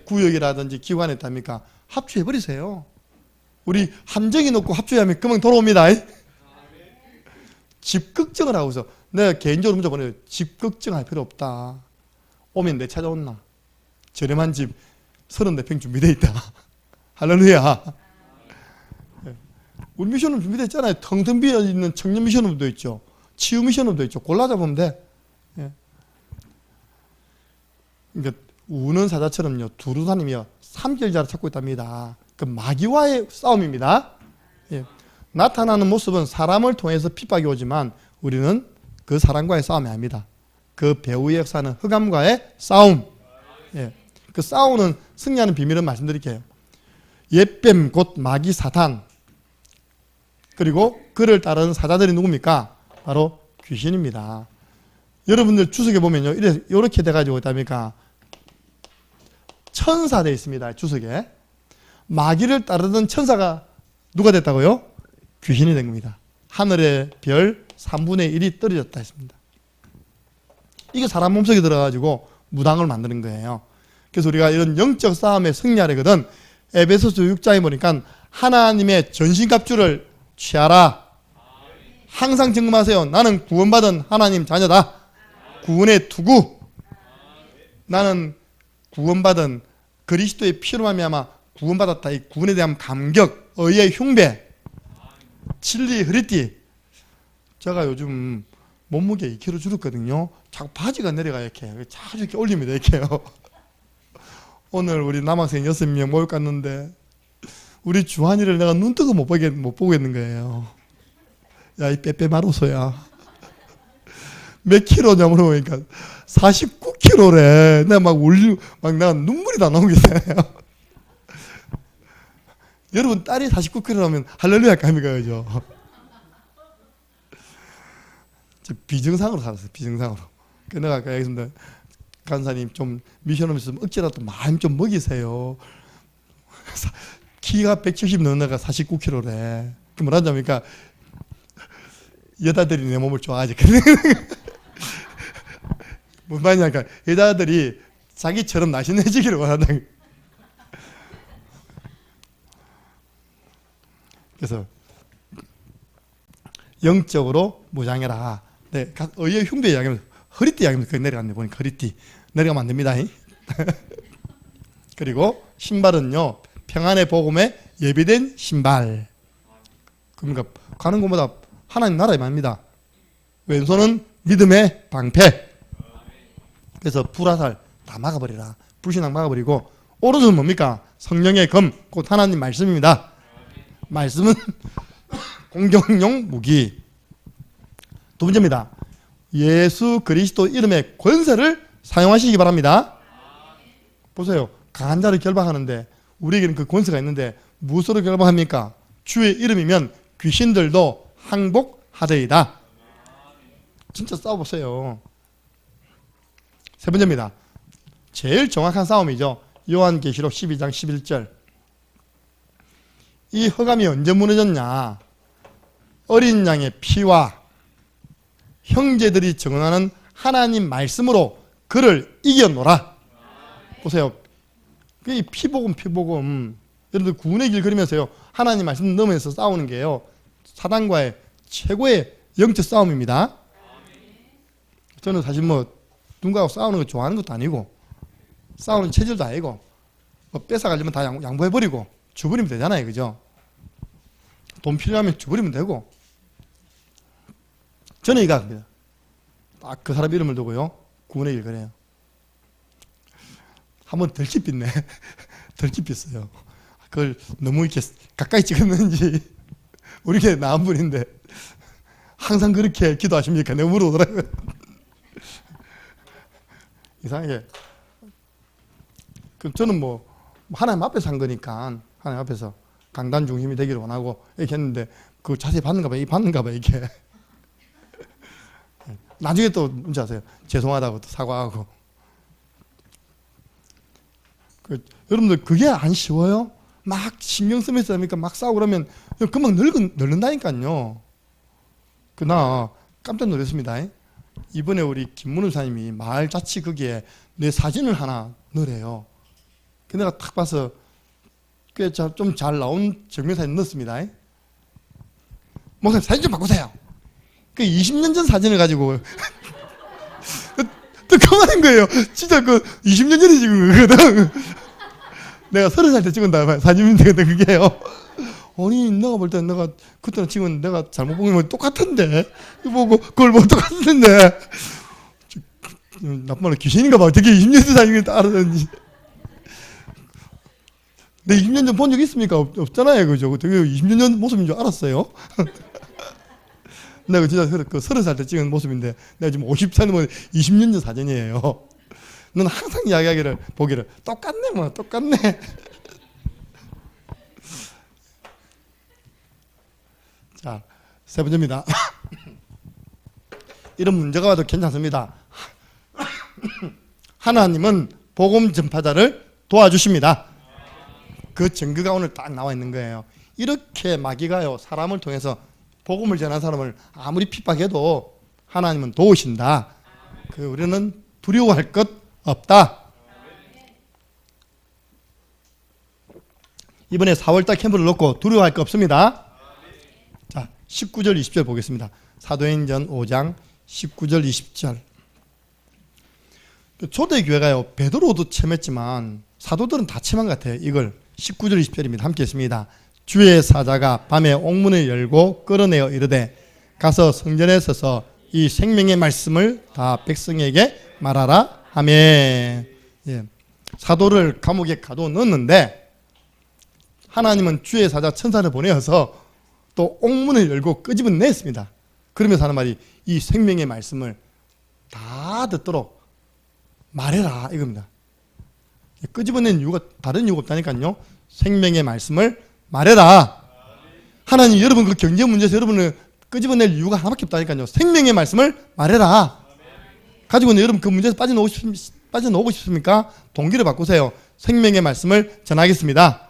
구역이라든지 기관에 있답니까? 합주해버리세요. 우리 함정이 놓고 합주하면 금방 돌아옵니다. 집 걱정을 하고서 내가 개인적으로 문자 보내요. 집 걱정할 필요 없다. 오면 내 찾아온나. 저렴한 집 34평 준비되어 있다. 할렐루야. 우리 미션은 준비되어 있잖아요. 텅텅 비어있는 청년 미션홈도 있죠. 치유 미션홈도 있죠. 골라잡으면 돼. 그러니까 우는 사자처럼요. 두루 다니며 삼킬자를 찾고 있답니다. 그 마귀와의 싸움입니다. 나타나는 모습은 사람을 통해서 핍박이 오지만 우리는 그 사람과의 싸움이 아닙니다. 그 배후의 역사는 흑암과의 싸움. 그 싸우는 승리하는 비밀은 말씀드릴게요. 옛뱀 곧 마귀 사탄 그리고 그를 따르는 사자들이 누굽니까? 바로 귀신입니다. 여러분들 주석에 보면요 이렇게 돼가지고 있답니까? 천사 되어 있습니다. 주석에 마귀를 따르던 천사가 누가 됐다고요? 귀신이 된 겁니다. 하늘의 별 3분의 1이 떨어졌다 했습니다. 이게 사람 몸속에 들어가지고 무당을 만드는 거예요. 그래서 우리가 이런 영적 싸움에 승리하려거든 에베소서 6장에 보니까 하나님의 전신갑주를 취하라. 항상 점검하세요. 나는 구원받은 하나님 자녀다. 구원의 투구. 나는 구원받은 그리스도의 피로 말미암아 구원받았다. 이 구원에 대한 감격, 의의 흉배, 진리 흐리띠. 제가 요즘 몸무게 2kg 줄었거든요. 자꾸 바지가 내려가 이렇게 자주 이렇게 올립니다. 이렇게요. 오늘 우리 남학생 6명 모여 갔는데 우리 주한이를 내가 눈 뜨고 못 보겠는 거예요. 야, 이 빼빼 마로소야. 몇 킬로냐 물어보니까 49kg래. 내가 내가 눈물이 다 나오겠어요. 여러분, 딸이 49kg라면 할렐루야 할까 합니까? 그죠? 비정상으로 살았어요. 비정상으로. 내가 아까 얘기했습니다. 간사님 좀 미션홈 있으면 억지라도 마음 좀 먹이세요. 키가 170 넘는 애가 49kg래. 그 뭐라 하자니까 여자들이 내 몸을 좋아하지. 무슨 말이냐니까 여자들이 자기처럼 날씬해지기를 원한다. 그래서 영적으로 무장해라. 네, 의의 흉배 이야기하면서 허리띠 이야기하면서 거기 내려갔네. 보니까 허리띠 내려가면 안 됩니다. 그리고 신발은요 평안의 복음에 예비된 신발. 그러니까 가는 곳마다 하나님 나라의 말입니다. 왼손은 믿음의 방패. 그래서 불화살 다 막아버리라. 불신앙 막아버리고 오른손은 뭡니까? 성령의 검, 곧 하나님 말씀입니다. 말씀은 공격용 무기. 두 번째입니다. 예수 그리스도 이름의 권세를 사용하시기 바랍니다. 보세요. 강한 자를 결박하는데 우리에게는 그 권세가 있는데 무엇으로 결박합니까? 주의 이름이면 귀신들도 항복하되이다. 진짜 싸워보세요. 세 번째입니다. 제일 정확한 싸움이죠. 요한계시록 12장 11절. 이 흑암이 언제 무너졌냐? 어린 양의 피와 형제들이 증언하는 하나님 말씀으로 그를 이겨노라. 보세요. 이 피복음. 여러분들 구원의 길 그리면서요. 하나님 말씀 넘으면서 싸우는 게요. 사단과의 최고의 영적 싸움입니다. 저는 사실 누군가하고 싸우는 거 좋아하는 것도 아니고 싸우는 체질도 아니고 뺏어가려면 다 양보해버리고 주버리면 되잖아요. 그죠? 돈 필요하면 주버리면 되고. 저는 이거 합니다. 딱 그 사람 이름을 두고요. 구원의 길 그래요. 한번 덜kit빛네. 덜kit빛어요. 그걸 너무 이렇게 가까이 찍었는지 우리 교회 나은 분인데 항상 그렇게 기도하십니까? 내가 물어보더라고요. 이상하게. 그럼 저는 뭐 하나님 앞에서 한 거니까 하나님 앞에서 강단 중심이 되기를 원하고 이렇게 했는데 그 자세히 받는가 봐, 받는가 봐 이게. 나중에 또 문제 하세요. 죄송하다고 또 사과하고. 여러분들 그게 안 쉬워요? 막 신경 쓰면서 하니까 막 싸우고 그러면 금방 늙는다니까요. 그나 깜짝 놀랐습니다. 이번에 우리 김문우 사님이 마을 자치 거기에 내 사진을 하나 넣으래요. 그 내가 딱 봐서 꽤 좀 잘 나온 증명사진 넣었습니다. 목사님 사진 좀 바꾸세요. 그 20년 전 사진을 가지고 또 그만한 거예요. 진짜 그 20년 전에 찍은 거거든. 내가 30살 때 찍은 사진인데 그게요. 아니 내가 볼 때 내가 그때는 찍은 내가 잘못 본 건 똑같은데 보고 그걸 뭐 똑같은데 나쁜 말로 귀신인가 봐. 어떻게 20년 전 사진을 따르는지. 내 20년 전 본 적 있습니까? 없잖아요. 그죠? 되게 20년 전 모습인 줄 알았어요. 내가 진짜 그 30살 때 찍은 모습인데 내가 지금 50살 넘은 20년 전 사진이에요. 넌 항상 이야기하기를 보기를 똑같네 뭐 똑같네. 자, 세 번째입니다. 이런 문제가 와도 괜찮습니다. 하나님은 복음 전파자를 도와주십니다. 그 증거가 오늘 딱 나와 있는 거예요. 이렇게 마귀가요 사람을 통해서 복음을 전한 사람을 아무리 핍박해도 하나님은 도우신다. 우리는 두려워할 것 없다. 이번에 4월달 캠프를 놓고 두려워할 거 없습니다. 자, 19절 20절 보겠습니다. 사도행전 5장 19절 20절. 초대교회가요 베드로도 참했지만 사도들은 다 참한 것 같아요. 이걸 19절 20절입니다. 함께 했습니다. 주의 사자가 밤에 옥문을 열고 끌어내어 이르되 가서 성전에 서서 이 생명의 말씀을 다 백성에게 말하라 하며. 예. 사도를 감옥에 가둬넣었는데 하나님은 주의 사자 천사를 보내어서 또 옥문을 열고 끄집어냈습니다. 그러면서 하는 말이 이 생명의 말씀을 다 듣도록 말해라 이겁니다. 끄집어낸 이유가 다른 이유가 없다니까요. 생명의 말씀을 말해라. 하나님 여러분 그 경제 문제에서 여러분을 끄집어낼 이유가 하나밖에 없다니까요. 생명의 말씀을 말해라. 가지고 있는 여러분 그 문제에서 빠져나오고 싶습니까? 동기를 바꾸세요. 생명의 말씀을 전하겠습니다.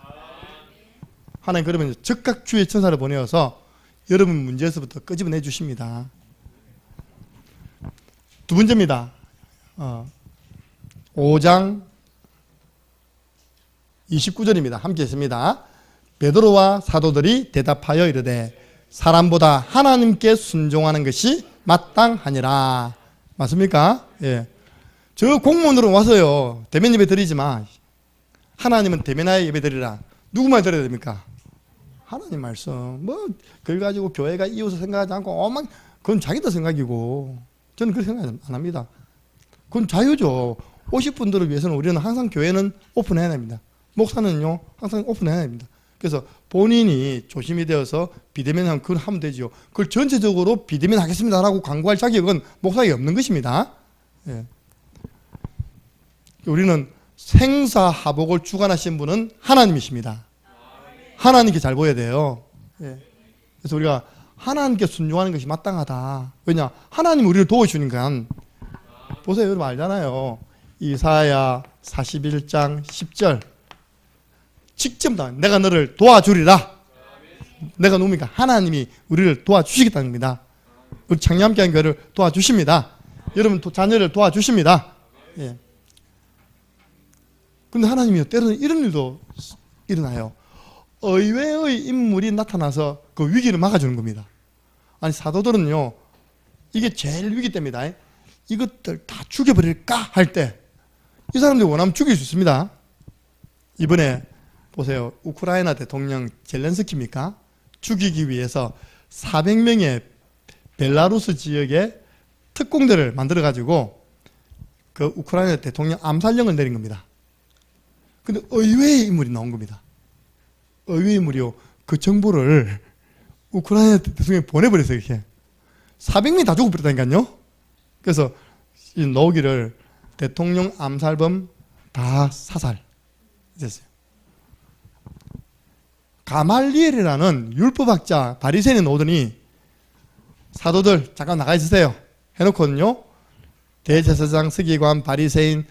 하나님 그러면 즉각 주의 천사를 보내어서 여러분 문제에서부터 끄집어내 주십니다. 두 번째입니다. 5장 29절입니다. 함께 했습니다. 베드로와 사도들이 대답하여 이르되 사람보다 하나님께 순종하는 것이 마땅하니라. 맞습니까? 예. 저 공문으로 와서요 대면 예배 드리지만 하나님은 대면하여 예배 드리라. 누구 말 들어야 됩니까? 하나님 말씀. 뭐 그걸 가지고 교회가 이웃을 생각하지 않고 그건 자기들 생각이고 저는 그렇게 생각 안 합니다. 그건 자유죠. 오실 분들을 위해서는 우리는 항상 교회는 오픈해야 됩니다. 목사는요 항상 오픈해야 됩니다. 그래서 본인이 조심이 되어서 비대면 하면 그걸 하면 되죠. 그걸 전체적으로 비대면 하겠습니다라고 광고할 자격은 목사에게 없는 것입니다. 예. 우리는 생사하복을 주관하신 분은 하나님이십니다. 하나님께 잘 보여야 돼요. 예. 그래서 우리가 하나님께 순종하는 것이 마땅하다. 왜냐? 하나님 우리를 도와주니까. 보세요. 여러분 알잖아요. 이사야 41장 10절. 직접 다 내가 너를 도와주리라. 내가 누굽니까? 하나님이 우리를 도와주시겠다는 겁니다. 우리 창녀함께한 교회를 도와주십니다. 여러분 자녀를 도와주십니다. 예. 근데 하나님이 때로는 이런 일도 일어나요. 의외의 인물이 나타나서 그 위기를 막아주는 겁니다. 아니 사도들은요 이게 제일 위기 때입니다. 이것들 다 죽여버릴까 할 때 이 사람들이 원하면 죽일 수 있습니다. 이번에 보세요. 우크라이나 대통령 젤렌스키입니까? 죽이기 위해서 400명의 벨라루스 지역에 특공대를 만들어가지고 그 우크라이나 대통령 암살령을 내린 겁니다. 근데 의외의 인물이 나온 겁니다. 의외의 인물이요. 그 정보를 우크라이나 대통령이 보내버렸어요. 이렇게. 400명이 다 죽어버렸다니까요. 그래서 이 노기를 대통령 암살범 다 사살 됐어요. 가말리엘이라는 율법학자 바리새인이 오더니 사도들 잠깐 나가 있으세요 해놓고는요, 대제사장, 서기관, 바리새인,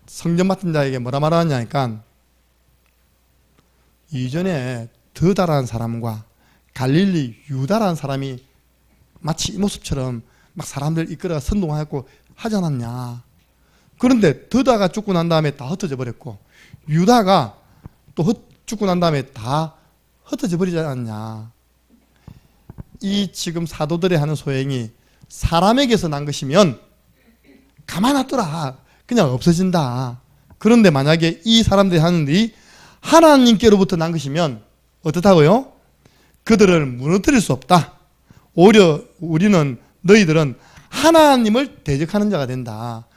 성전 맡은 자에게 뭐라 말하냐니까, 이전에 드다라는 사람과 갈릴리 유다라는 사람이 마치 이 모습처럼 막 사람들 이끌어가 선동하고 하지 않았냐. 그런데 드다가 죽고 난 다음에 다 흩어져 버렸고 유다가 또 죽고 난 다음에 다 흩어져 버리지 않냐. 이 지금 사도들이 하는 소행이 사람에게서 난 것이면 가만 놔둬라, 그냥 없어진다. 그런데 만약에 이 사람들이 하는 일이 하나님께로부터 난 것이면 어떻다고요? 그들을 무너뜨릴 수 없다. 오히려 너희들은 하나님을 대적하는 자가 된다.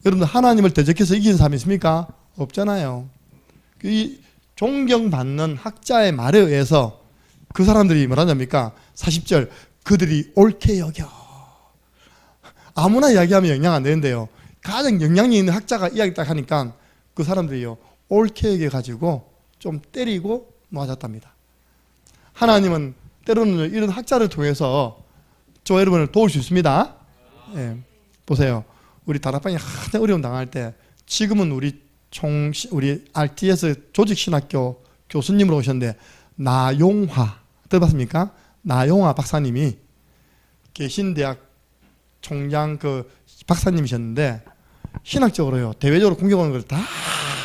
여러분들 하나님을 대적해서 이기는 사람이 있습니까? 없잖아요. 이 존경받는 학자의 말에 의해서 그 사람들이 뭐라냐니까 40절 그들이 옳게 여겨. 아무나 이야기하면 영향 안 되는데요, 가장 영향이 있는 학자가 이야기 딱 하니까 그 사람들이요 옳게 여겨가지고 좀 때리고 놓아졌답니다. 하나님은 때로는 이런 학자를 통해서 저 여러분을 도울 수 있습니다. 예, 보세요. 우리 다락방이 한참 어려움 당할 때 지금은 우리 RTS 조직신학교 교수님으로 오셨는데 나용화 들어봤습니까? 나용화 박사님이 개신대학 총장 그 박사님이셨는데 신학적으로요 대외적으로 공격하는 걸 다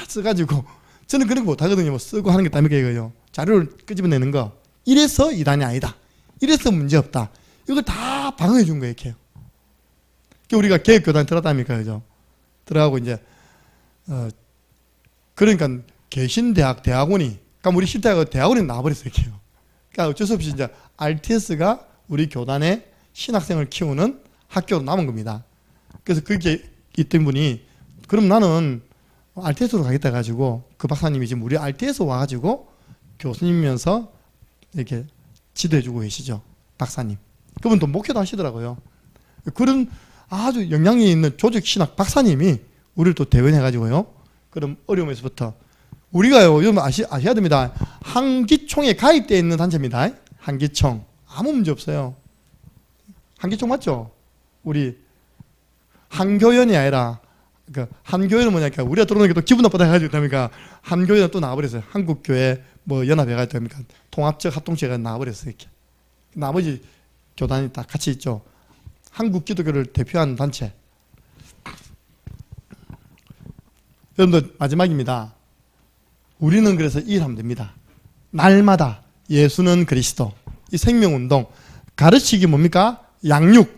써가지고, 저는 그런 거 못하거든요. 뭐 쓰고 하는 게 땀이게 이거요. 자료를 끄집어내는 거. 이래서 이단이 아니다, 이래서 문제없다, 이걸 다 방어해 준 거예요. 이렇게. 우리가 개혁교단 들었답니까? 그죠? 들어가고 이제 그러니까 개신대학 대학원이, 그러니까 우리 신대학은 대학원이 나와버렸어요. 이렇게요. 그러니까 어쩔 수 없이 이제 RTS가 우리 교단의 신학생을 키우는 학교로 남은 겁니다. 그래서 그게 있던 분이 그럼 나는 RTS로 가겠다 해가지고 그 박사님이 지금 우리 RTS 와가지고 교수님이면서 이렇게 지도해주고 계시죠. 박사님. 그분도 목회도 하시더라고요. 그런 아주 영향이 있는 조직신학 박사님이 우리를 또 대변해가지고요. 그럼 어려움에서부터 우리가요, 여러분 아셔야 됩니다. 한기총에 가입되어 있는 단체입니다. 한기총. 아무 문제 없어요. 한기총 맞죠? 우리 한교연이 아니라, 그 한교연은 뭐냐니까 우리가 들어오는 게 또 기분 나쁘다 해가지고 그러니까 한교연은 또 나와버렸어요. 한국교회 뭐 연합해가지고 그러니까 통합적 합동체가 나와버렸어요. 이렇게. 나머지 교단이 다 같이 있죠. 한국 기독교를 대표하는 단체. 여러분들 마지막입니다. 우리는 그래서 이 일하면 됩니다. 날마다 예수는 그리스도, 이 생명운동 가르치기 뭡니까? 양육.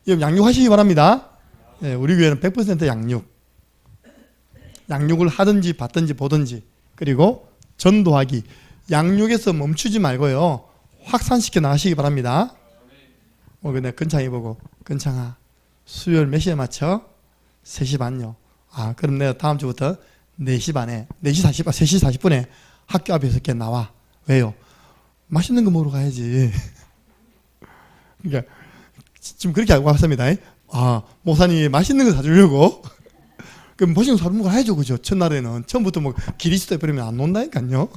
양육하시기 바랍니다. 예, 우리 교회는 100% 양육. 양육을 하든지 받든지 보든지. 그리고 전도하기. 양육에서 멈추지 말고요, 확산시켜 나가시기 바랍니다. 근데 근창이 보고, 근창아 수요일 몇 시에 맞춰? 3시 반요. 아, 그럼 내가 다음 주부터 4시 반에 3시 40분에 학교 앞에서 이렇게 나와. 왜요? 맛있는 거 먹으러 가야지. 그러니까 지금 그렇게 알고 왔습니다. 아, 목사님이 맛있는 거 사주려고. 그럼 맛있는 거 사주는 거 해야죠. 그죠? 첫날에는 처음부터 뭐 기리스도 해버리면 안 논다니까요.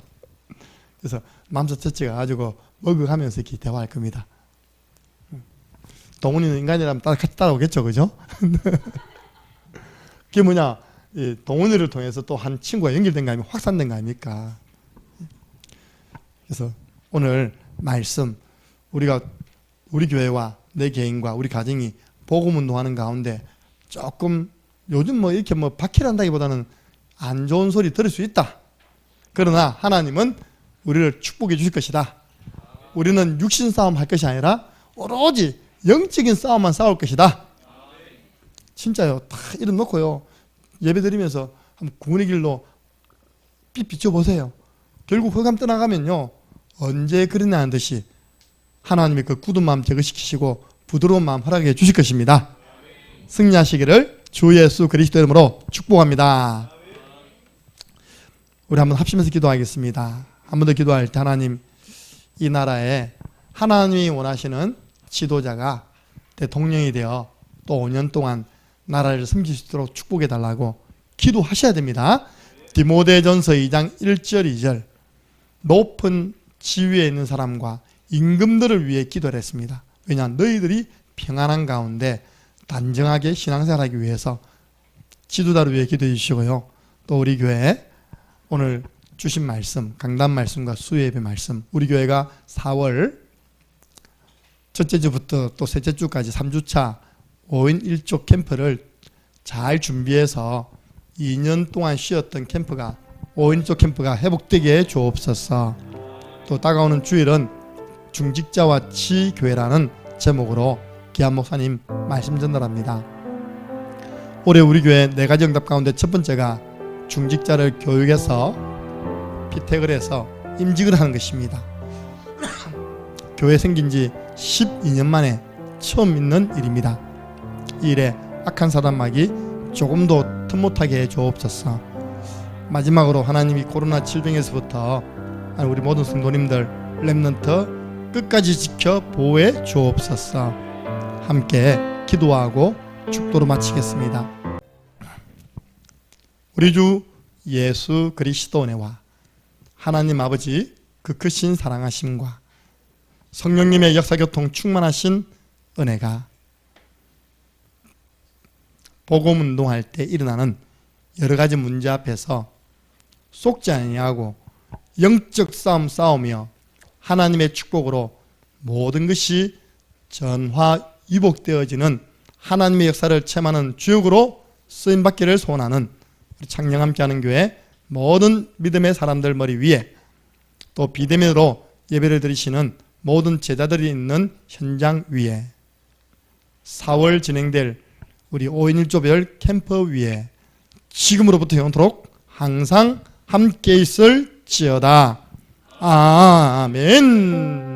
그래서 맘서 처치 가가지고 먹어가면서 이렇게 대화할 겁니다. 동훈이는 인간이라면 같이 따라오겠죠. 그죠? 그게 뭐냐, 동훈이를 통해서 또 한 친구가 연결된 거 아니면 확산된 거 아닙니까? 그래서 오늘 말씀, 우리가 우리 교회와 내 개인과 우리 가정이 복음운동하는 가운데 조금 요즘 뭐 이렇게 뭐 박해한다기보다는 안 좋은 소리 들을 수 있다. 그러나 하나님은 우리를 축복해 주실 것이다. 우리는 육신 싸움 할 것이 아니라 오로지 영적인 싸움만 싸울 것이다. 진짜요. 다 이름 놓고요, 예배 드리면서 한번 구원의 길로 비춰보세요. 결국 흑암 떠나가면요, 언제 그러냐는 듯이 하나님이 그 굳은 마음 제거시키시고 부드러운 마음 허락해 주실 것입니다. 승리하시기를 주 예수 그리스도 이름으로 축복합니다. 우리 한번 합심해서 기도하겠습니다. 한 번 더 기도할 때, 하나님, 이 나라에 하나님이 원하시는 지도자가 대통령이 되어 또 5년 동안 나라를 섬길 수 있도록 축복해 달라고 기도하셔야 됩니다. 디모데전서 2장 1절 2절 높은 지위에 있는 사람과 임금들을 위해 기도를 했습니다. 왜냐? 너희들이 평안한 가운데 단정하게 신앙생활하기 위해서 지도자를 위해 기도해 주시고요. 또 우리 교회 오늘 주신 말씀, 강단 말씀과 수요예배 말씀, 우리 교회가 4월 첫째 주부터 또 셋째 주까지 3주차 5인 1조 캠프를 잘 준비해서 2년 동안 쉬었던 캠프가 5인 1조 캠프가 회복되게 해 주옵소서. 또 다가오는 주일은 중직자와 치교회라는 제목으로 기한 목사님 말씀 전달합니다. 올해 우리 교회 4가지 응답 가운데 첫 번째가 중직자를 교육해서 피택을 해서 임직을 하는 것입니다. 교회 생긴 지 12년 만에 처음 있는 일입니다. 이 일에 악한 사단막이 조금도 틈 못하게 해 주옵소서. 마지막으로 하나님이 코로나 질병에서부터 우리 모든 성도님들 렘넌트 끝까지 지켜 보호해 주옵소서. 함께 기도하고 축도로 마치겠습니다. 우리 주 예수 그리스도 은혜와 하나님 아버지 그 크신 사랑하심과 성령님의 역사교통 충만하신 은혜가 복음운동할 때 일어나는 여러 가지 문제 앞에서 속지 아니하고 영적 싸움 싸우며 하나님의 축복으로 모든 것이 전화위복되어지는 하나님의 역사를 체험하는 주역으로 쓰임받기를 소원하는 우리 창녕 함께하는 교회 모든 믿음의 사람들 머리 위에 또 비대면으로 예배를 드리시는 모든 제자들이 있는 현장 위에 4월 진행될 우리 5인 1조별 캠프 위에 지금으로부터 영원토록 항상 함께 있을지어다. 아멘.